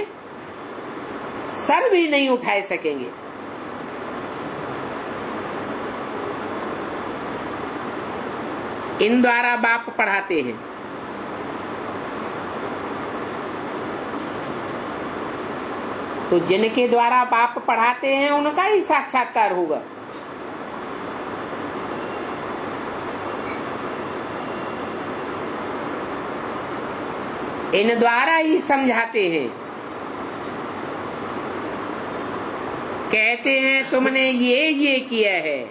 सर भी नहीं उठा सकेंगे। इन द्वारा बाप पढ़ाते हैं। तो जिनके द्वारा बाप पढ़ाते हैं उनका ही साक्षात्कार होगा। इन द्वारा ही समझाते हैं। कहते हैं तुमने ये किया है।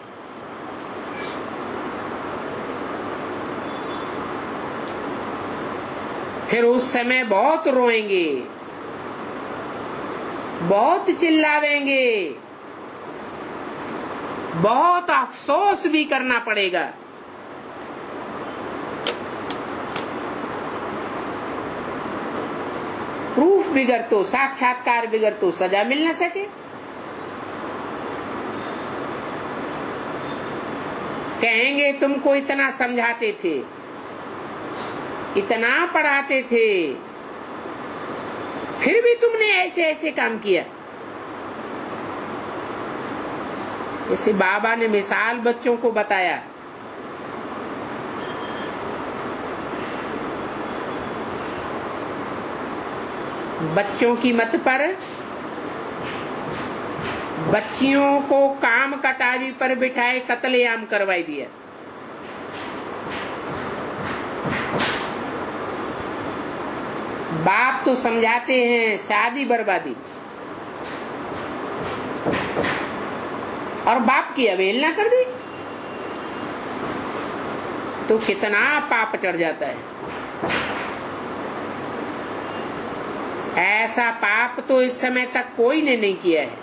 फिर उस समय बहुत रोएंगे, बहुत चिल्लावेंगे, बहुत अफसोस भी करना पड़ेगा। प्रूफ बिगड़ तो, साक्षात्कार बिगड़ तो सजा मिल न सके। कहेंगे तुमको इतना समझाते थे, इतना पढ़ाते थे, फिर भी तुमने ऐसे ऐसे काम किया। जैसे बाबा ने मिसाल बच्चों को बताया, बच्चों की मत पर बच्चियों को काम कटारी पर बिठाए कत्लेआम करवाई दिया। बाप तो समझाते हैं शादी बर्बादी, और बाप की अवहेलना कर दी तो कितना पाप चढ़ जाता है। ऐसा पाप तो इस समय तक कोई ने नहीं किया है।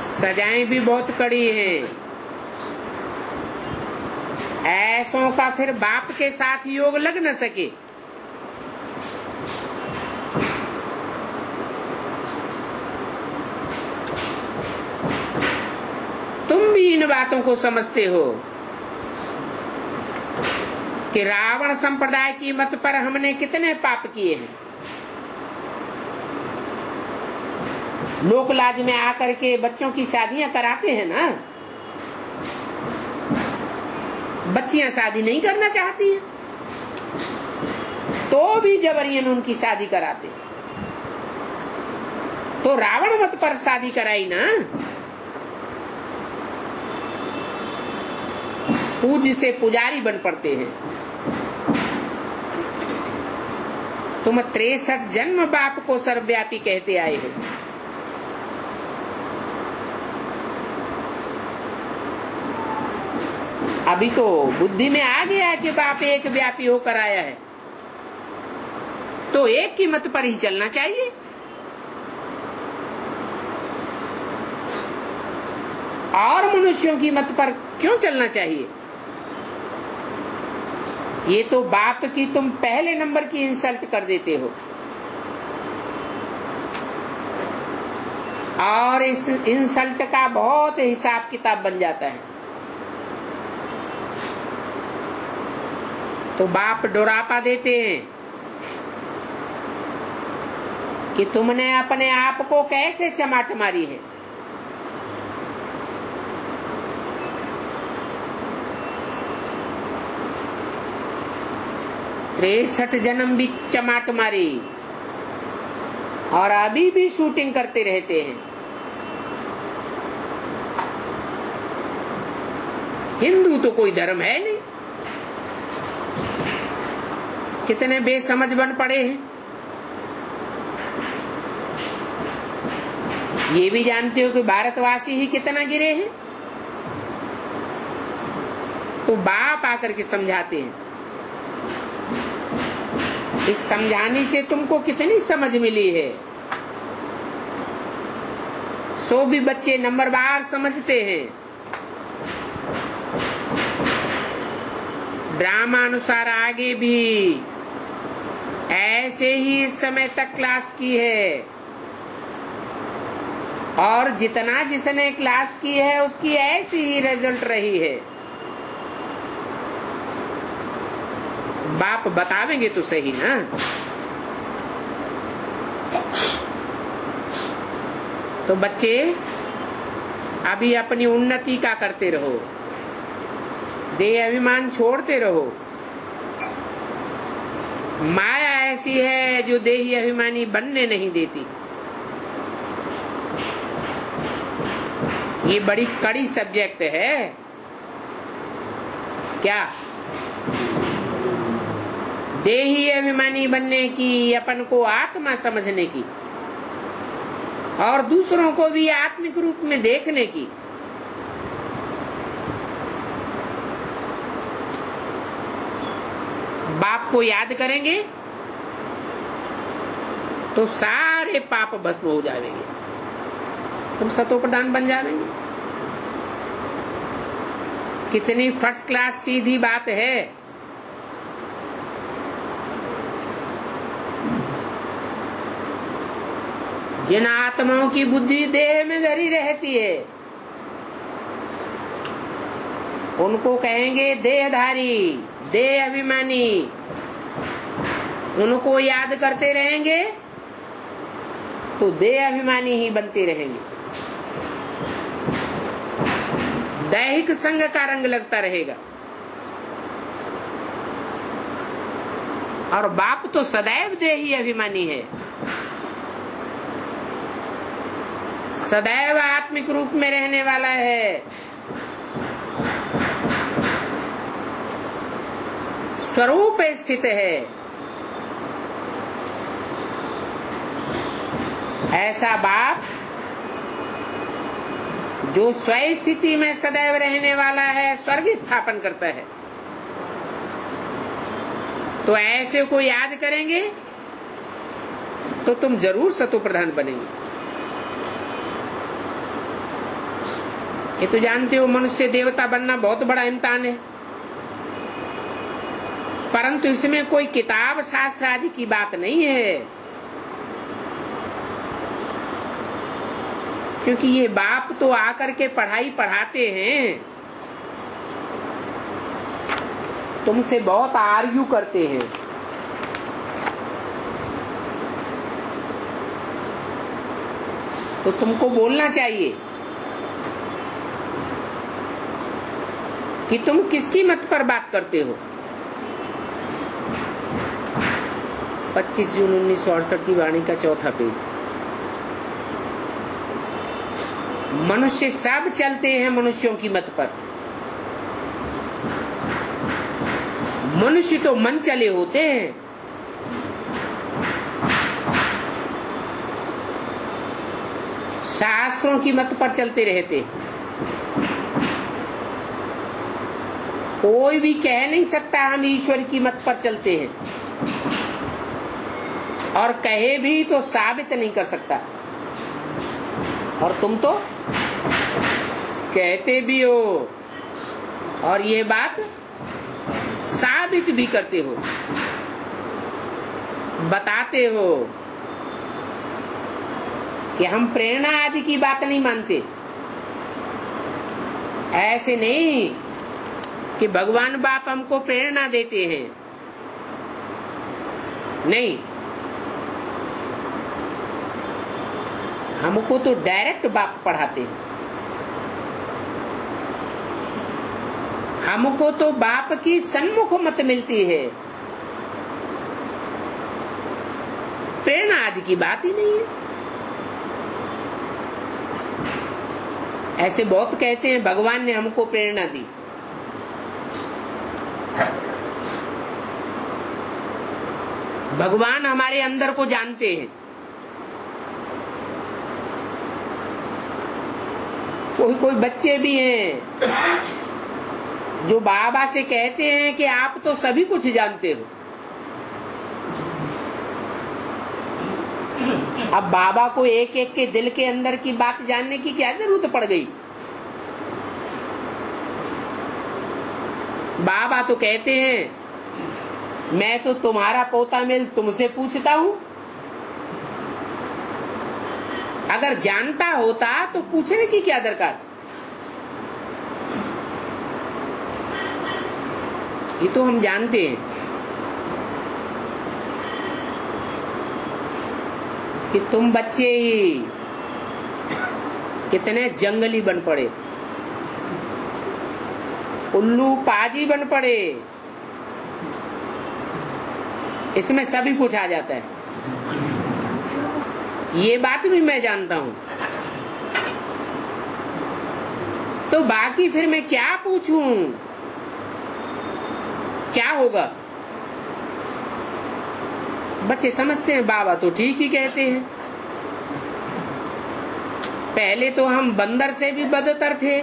सजाएं भी बहुत कड़ी हैं। ऐसों का फिर बाप के साथ योग लग न सके। तुम भी इन बातों को समझते हो कि रावण संप्रदाय की मत पर हमने कितने पाप किए हैं। लोकलाज में आकर के बच्चों की शादियां कराते हैं ना। बच्चियां शादी नहीं करना चाहती हैं तो भी जबरियन उनकी शादी कराते। तो रावण मत पर शादी कराई ना। पूज्य से पुजारी बन पड़ते हैं। तुम 63 जन्म बाप को सर्वव्यापी कहते आए हो। अभी तो बुद्धि में आ गया है कि बाप एक व्यापी होकर आया है, तो एक की मत पर ही चलना चाहिए। और मनुष्यों की मत पर क्यों चलना चाहिए? ये तो बाप की तुम पहले नंबर की इंसल्ट कर देते हो। और इस इंसल्ट का बहुत हिसाब किताब बन जाता है। तो बाप डोरापा देते हैं कि तुमने अपने आप को कैसे चमाट मारी है। तिरसठ जन्म भी चमाट मारी और अभी भी शूटिंग करते रहते हैं। हिंदू तो कोई धर्म है नहीं। कितने बेसमझ बन पड़े हैं। ये भी जानते हो कि भारतवासी ही कितना गिरे हैं। तो बाप आकर के समझाते हैं। इस समझाने से तुमको कितनी समझ मिली है। सो भी बच्चे नंबरवार समझते हैं। ड्रामा अनुसार आगे भी ऐसे ही इस समय तक क्लास की है और जितना जिसने क्लास की है उसकी ऐसी ही रिजल्ट रही है। बाप बतावेंगे तो सही ना। तो बच्चे अभी अपनी उन्नति का करते रहो, देह अभिमान छोड़ते रहो। माया ऐसी है जो देही अभिमानी बनने नहीं देती। ये बड़ी कड़ी सब्जेक्ट है। क्या देही अभिमानी बनने की, अपन को आत्मा समझने की और दूसरों को भी आत्मिक रूप में देखने की। बाप को याद करेंगे तो सारे पाप भस्म हो जाएंगे, तुम सतो प्रधान बन जाएंगे। कितनी फर्स्ट क्लास सीधी बात है। जिन आत्माओं की बुद्धि देह में धरी रहती है उनको कहेंगे देहधारी, देह अभिमानी। उनको याद करते रहेंगे तो देह अभिमानी ही बनते रहेंगे। दैहिक संग का रंग लगता रहेगा। और बाप तो सदैव देही अभिमानी है, सदैव आत्मिक रूप में रहने वाला है। स्वरूप स्थित है। ऐसा बाप जो स्वयं स्थिति में सदैव रहने वाला है, स्वर्ग स्थापन करता है। तो ऐसे को याद करेंगे तो तुम जरूर सतो प्रधान बनेंगे। ये तो जानते हो मनुष्य देवता बनना बहुत बड़ा इम्तिहान है, परंतु इसमें कोई किताब शास्त्र आदि की बात नहीं है। क्योंकि ये बाप तो आकर के पढ़ाई पढ़ाते हैं, तुमसे बहुत आर्ग्यू करते हैं। तो तुमको बोलना चाहिए कि तुम किसकी मत पर बात करते हो। 25 जून 1968 की वाणी का चौथा पेज। मनुष्य सब चलते हैं मनुष्यों की मत पर। मनुष्य तो मन चले होते हैं। शास्त्रों की मत पर चलते रहते हैं। कोई भी कह नहीं सकता हम ईश्वर की मत पर चलते हैं, और कहे भी तो साबित नहीं कर सकता। और तुम तो कहते भी हो और ये बात साबित भी करते हो, बताते हो कि हम प्रेरणा आदि की बात नहीं मानते। ऐसे नहीं कि भगवान बाप हमको प्रेरणा देते हैं, नहीं। हमको तो डायरेक्ट बाप पढ़ाते हैं, हमको तो बाप की सन्मुख मत मिलती है, प्रेरणा आदि की बात ही नहीं है। ऐसे बहुत कहते हैं भगवान ने हमको प्रेरणा दी। भगवान हमारे अंदर को जानते हैं। कोई कोई बच्चे भी हैं जो बाबा से कहते हैं कि आप तो सभी कुछ जानते हो। अब बाबा को एक एक के दिल के अंदर की बात जानने की क्या जरूरत पड़ गई। बाबा तो कहते हैं मैं तो तुम्हारा पोता मेल तुमसे पूछता हूं। अगर जानता होता तो पूछने की क्या दरकार। ये तो हम जानते हैं कि तुम बच्चे ही कितने जंगली बन पड़े, उल्लू पाजी बन पड़े। इसमें सभी कुछ आ जाता है, ये बात भी मैं जानता हूं। तो बाकी फिर मैं क्या पूछूं, क्या होगा। बच्चे समझते हैं बाबा तो ठीक ही कहते हैं। पहले तो हम बंदर से भी बदतर थे।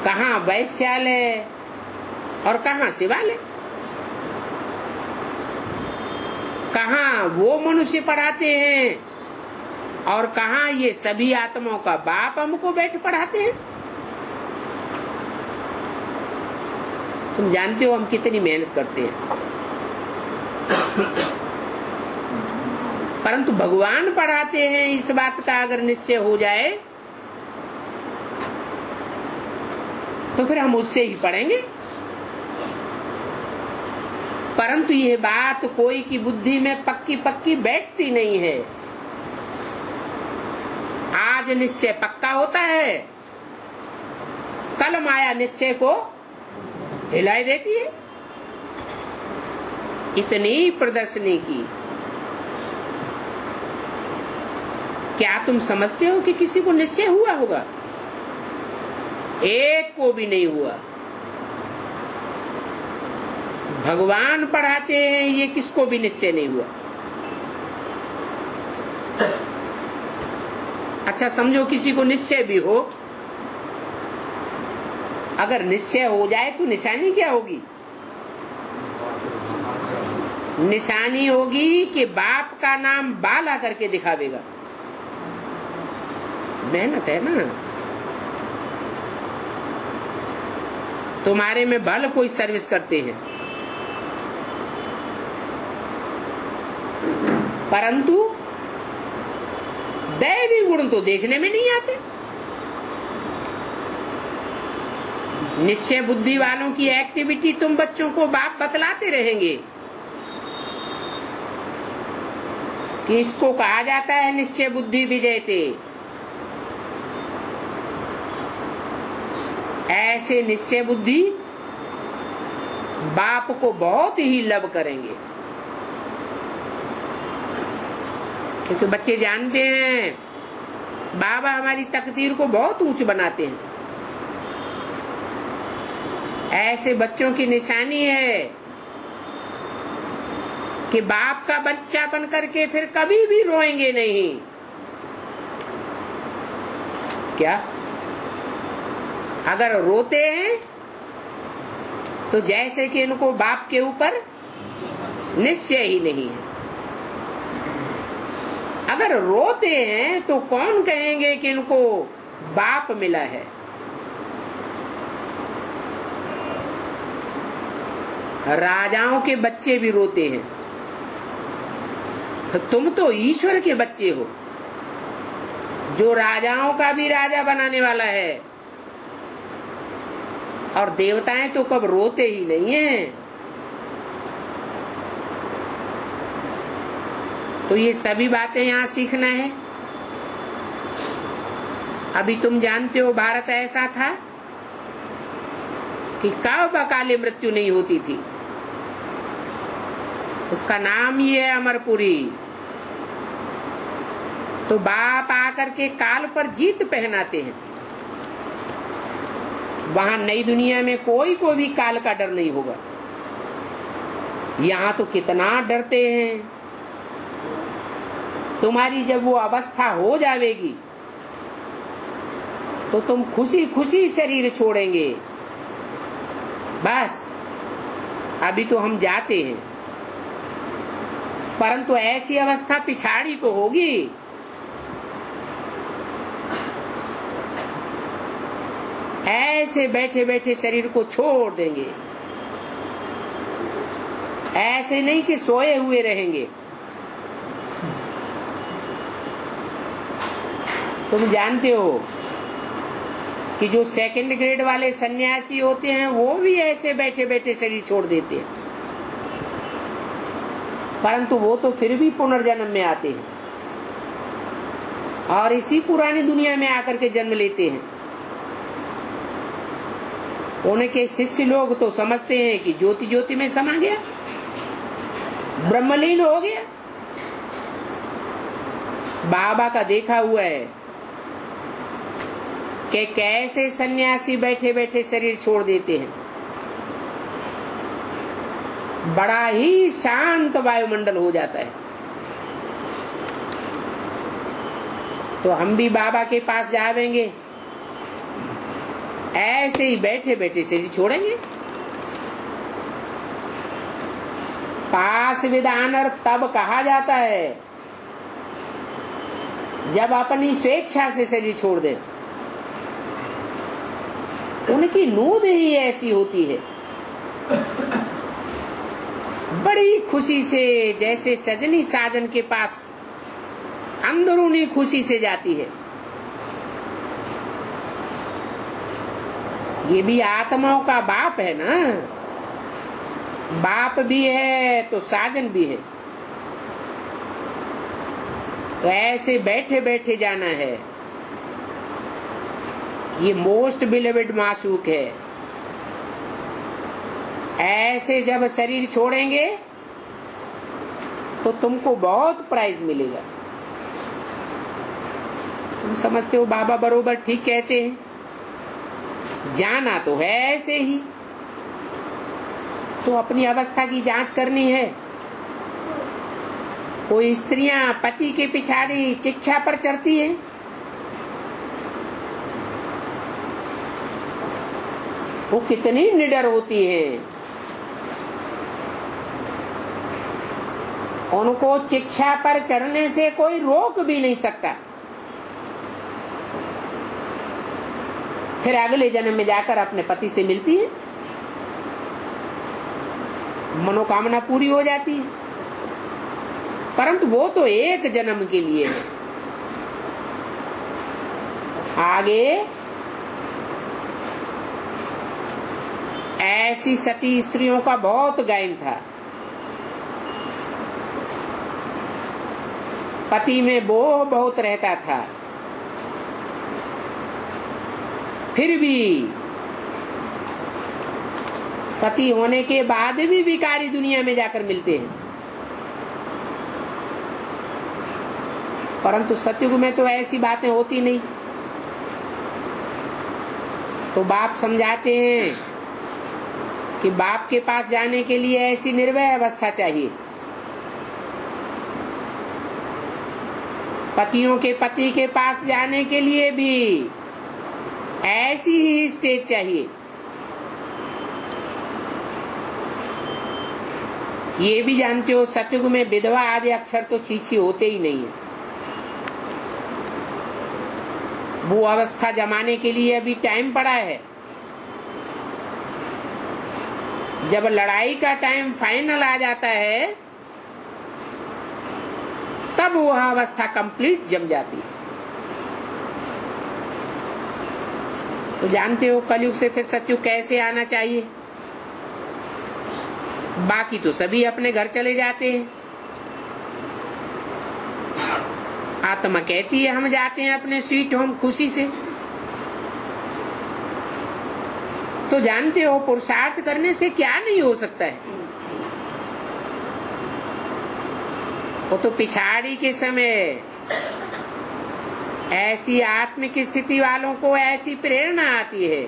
कहाँ वैश्यालय और कहाँ शिवालय, कहाँ वो मनुष्य पढ़ाते हैं और कहाँ ये सभी आत्माओं का बाप हमको बैठ पढ़ाते हैं। तुम जानते हो हम कितनी मेहनत करते हैं, परंतु भगवान पढ़ाते हैं। इस बात का अगर निश्चय हो जाए तो फिर हम उससे ही पढ़ेंगे। परंतु यह बात कोई की बुद्धि में पक्की पक्की बैठती नहीं है। आज निश्चय पक्का होता है, कल माया निश्चय को हिलाई देती है। इतनी प्रदर्शनी की, क्या तुम समझते हो कि किसी को निश्चय हुआ होगा? एक को भी नहीं हुआ। भगवान पढ़ाते हैं, ये किसको भी निश्चय नहीं हुआ। अच्छा समझो किसी को निश्चय भी हो, अगर निश्चय हो जाए तो निशानी क्या होगी? निशानी होगी कि बाप का नाम बाला करके दिखावेगा। मेहनत है ना। तुम्हारे में भले कोई सर्विस करते हैं, परंतु दैवी गुण तो देखने में नहीं आते। निश्चय बुद्धि वालों की एक्टिविटी तुम बच्चों को बाप बतलाते रहेंगे कि इसको कहा जाता है निश्चय बुद्धि विजयते। ऐसे निश्चय बुद्धि बाप को बहुत ही लव करेंगे, क्योंकि बच्चे जानते हैं बाबा हमारी तकदीर को बहुत ऊंच बनाते हैं। ऐसे बच्चों की निशानी है कि बाप का बच्चा बन करके फिर कभी भी रोएंगे नहीं। क्या अगर रोते हैं तो जैसे कि इनको बाप के ऊपर निश्चय ही नहीं है। अगर रोते हैं तो कौन कहेंगे कि इनको बाप मिला है। राजाओं के बच्चे भी रोते हैं, तुम तो ईश्वर के बच्चे हो जो राजाओं का भी राजा बनाने वाला है। और देवताएं तो कब रोते ही नहीं हैं। तो ये सभी बातें यहाँ सीखना है। अभी तुम जानते हो भारत ऐसा था कि कब अकाले मृत्यु नहीं होती थी। उसका नाम ही है अमरपुरी। तो बाप आकर के काल पर जीत पहनाते हैं। वहां नई दुनिया में कोई को भी काल का डर नहीं होगा। यहाँ तो कितना डरते हैं। तुम्हारी जब वो अवस्था हो जाएगी तो तुम खुशी खुशी शरीर छोड़ेंगे। बस अभी तो हम जाते हैं, परंतु ऐसी अवस्था पिछाड़ी को होगी। ऐसे बैठे बैठे शरीर को छोड़ देंगे। ऐसे नहीं कि सोए हुए रहेंगे। तुम जानते हो कि जो सेकंड ग्रेड वाले सन्यासी होते हैं वो भी ऐसे बैठे बैठे शरीर छोड़ देते हैं, परंतु वो तो फिर भी पुनर्जन्म में आते हैं और इसी पुरानी दुनिया में आकर के जन्म लेते हैं। उनके शिष्य लोग तो समझते हैं कि ज्योति ज्योति में समा गया, ब्रह्मलीन हो गया। बाबा का देखा हुआ है कि कैसे सन्यासी बैठे बैठे शरीर छोड़ देते हैं। बड़ा ही शांत वायुमंडल हो जाता है। तो हम भी बाबा के पास जावेंगे, ऐसे ही बैठे बैठे शरीर छोड़ेंगे। पास विधानर तब कहा जाता है जब अपनी स्वेच्छा से शरीर छोड़ दे। उनकी नूद ही ऐसी होती है, बड़ी खुशी से, जैसे सजनी साजन के पास अंदरूनी खुशी से जाती है। ये भी आत्माओं का बाप है ना। बाप भी है तो साजन भी है। तो ऐसे बैठे बैठे जाना है। ये मोस्ट बिलीवेड माशूक है। ऐसे जब शरीर छोड़ेंगे तो तुमको बहुत प्राइज मिलेगा। तुम समझते हो बाबा बरोबर ठीक कहते हैं। जाना तो है ऐसे ही, तो अपनी अवस्था की जांच करनी है। कोई स्त्रियां पति के पिछाड़ी शिक्षा पर चढ़ती हैं, वो कितनी निडर होती हैं। उनको शिक्षा पर चढ़ने से कोई रोक भी नहीं सकता। फिर अगले जन्म में जाकर अपने पति से मिलती है, मनोकामना पूरी हो जाती है। परंतु वो तो एक जन्म के लिए है। आगे ऐसी सती स्त्रियों का बहुत गायन था। पति में मोह बहुत रहता था, फिर भी सती होने के बाद भी विकारी दुनिया में जाकर मिलते हैं। परंतु सतयुग में तो ऐसी बातें होती नहीं। तो बाप समझाते हैं कि बाप के पास जाने के लिए ऐसी निर्भय अवस्था चाहिए। पतियों के पति के पास जाने के लिए भी ऐसी ही स्टेज चाहिए। ये भी जानते हो सतयुग में विधवा आदि अक्षर तो छीछी होते ही नहीं है। वो अवस्था जमाने के लिए अभी टाइम पड़ा है। जब लड़ाई का टाइम फाइनल आ जाता है तब वह अवस्था कंप्लीट जम जाती है। तो जानते हो कलयुग से फिर सतयुग कैसे आना चाहिए। बाकी तो सभी अपने घर चले जाते हैं। आत्मा कहती है हम जाते हैं अपने स्वीट होम खुशी से। तो जानते हो पुरुषार्थ करने से क्या नहीं हो सकता है। वो तो पिछाड़ी के समय ऐसी आत्मिक स्थिति वालों को ऐसी प्रेरणा आती है।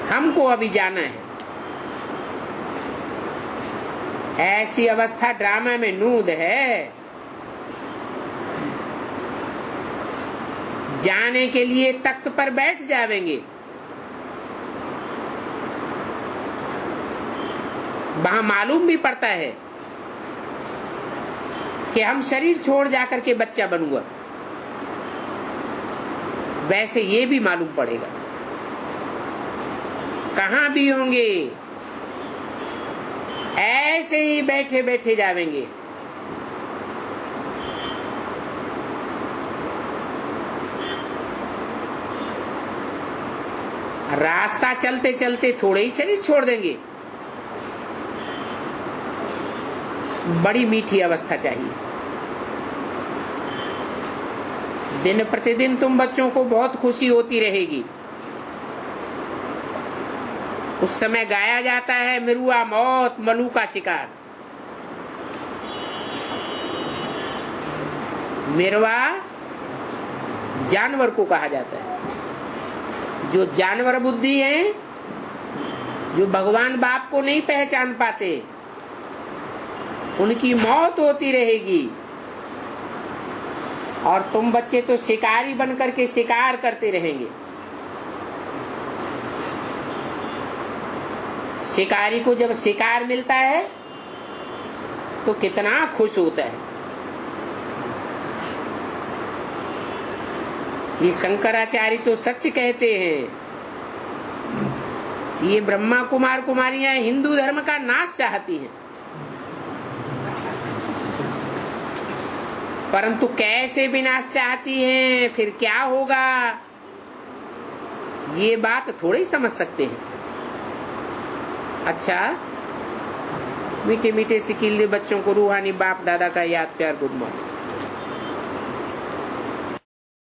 हमको अभी जाना है। ऐसी अवस्था ड्रामा में नूद है, जाने के लिए तख्त पर बैठ जाएंगे, वहां मालूम भी पड़ता है कि हम शरीर छोड़ जाकर के बच्चा बनूंगा, वैसे ये भी मालूम पड़ेगा। कहां भी होंगे ऐसे ही बैठे बैठे जावेंगे। रास्ता चलते चलते थोड़े ही शरीर छोड़ देंगे। बड़ी मीठी अवस्था चाहिए। दिन प्रतिदिन तुम बच्चों को बहुत खुशी होती रहेगी। उस समय गाया जाता है मिरुआ मौत मलू का शिकार। मिरवा जानवर को कहा जाता है। जो जानवर बुद्धि है, जो भगवान बाप को नहीं पहचान पाते, उनकी मौत होती रहेगी। और तुम बच्चे तो शिकारी बन करके शिकार करते रहेंगे। शिकारी को जब शिकार मिलता है तो कितना खुश होता है। ये शंकराचार्य तो सच कहते हैं। ये ब्रह्मा कुमार कुमारियां हिंदू धर्म का नाश चाहती हैं, परंतु कैसे विनाश चाहती हैं, फिर क्या होगा, ये बात थोड़ी समझ सकते हैं। अच्छा, मीठे मीठे सिकीले बच्चों को रूहानी बाप दादा का याद प्यार गुड मॉर्निंग।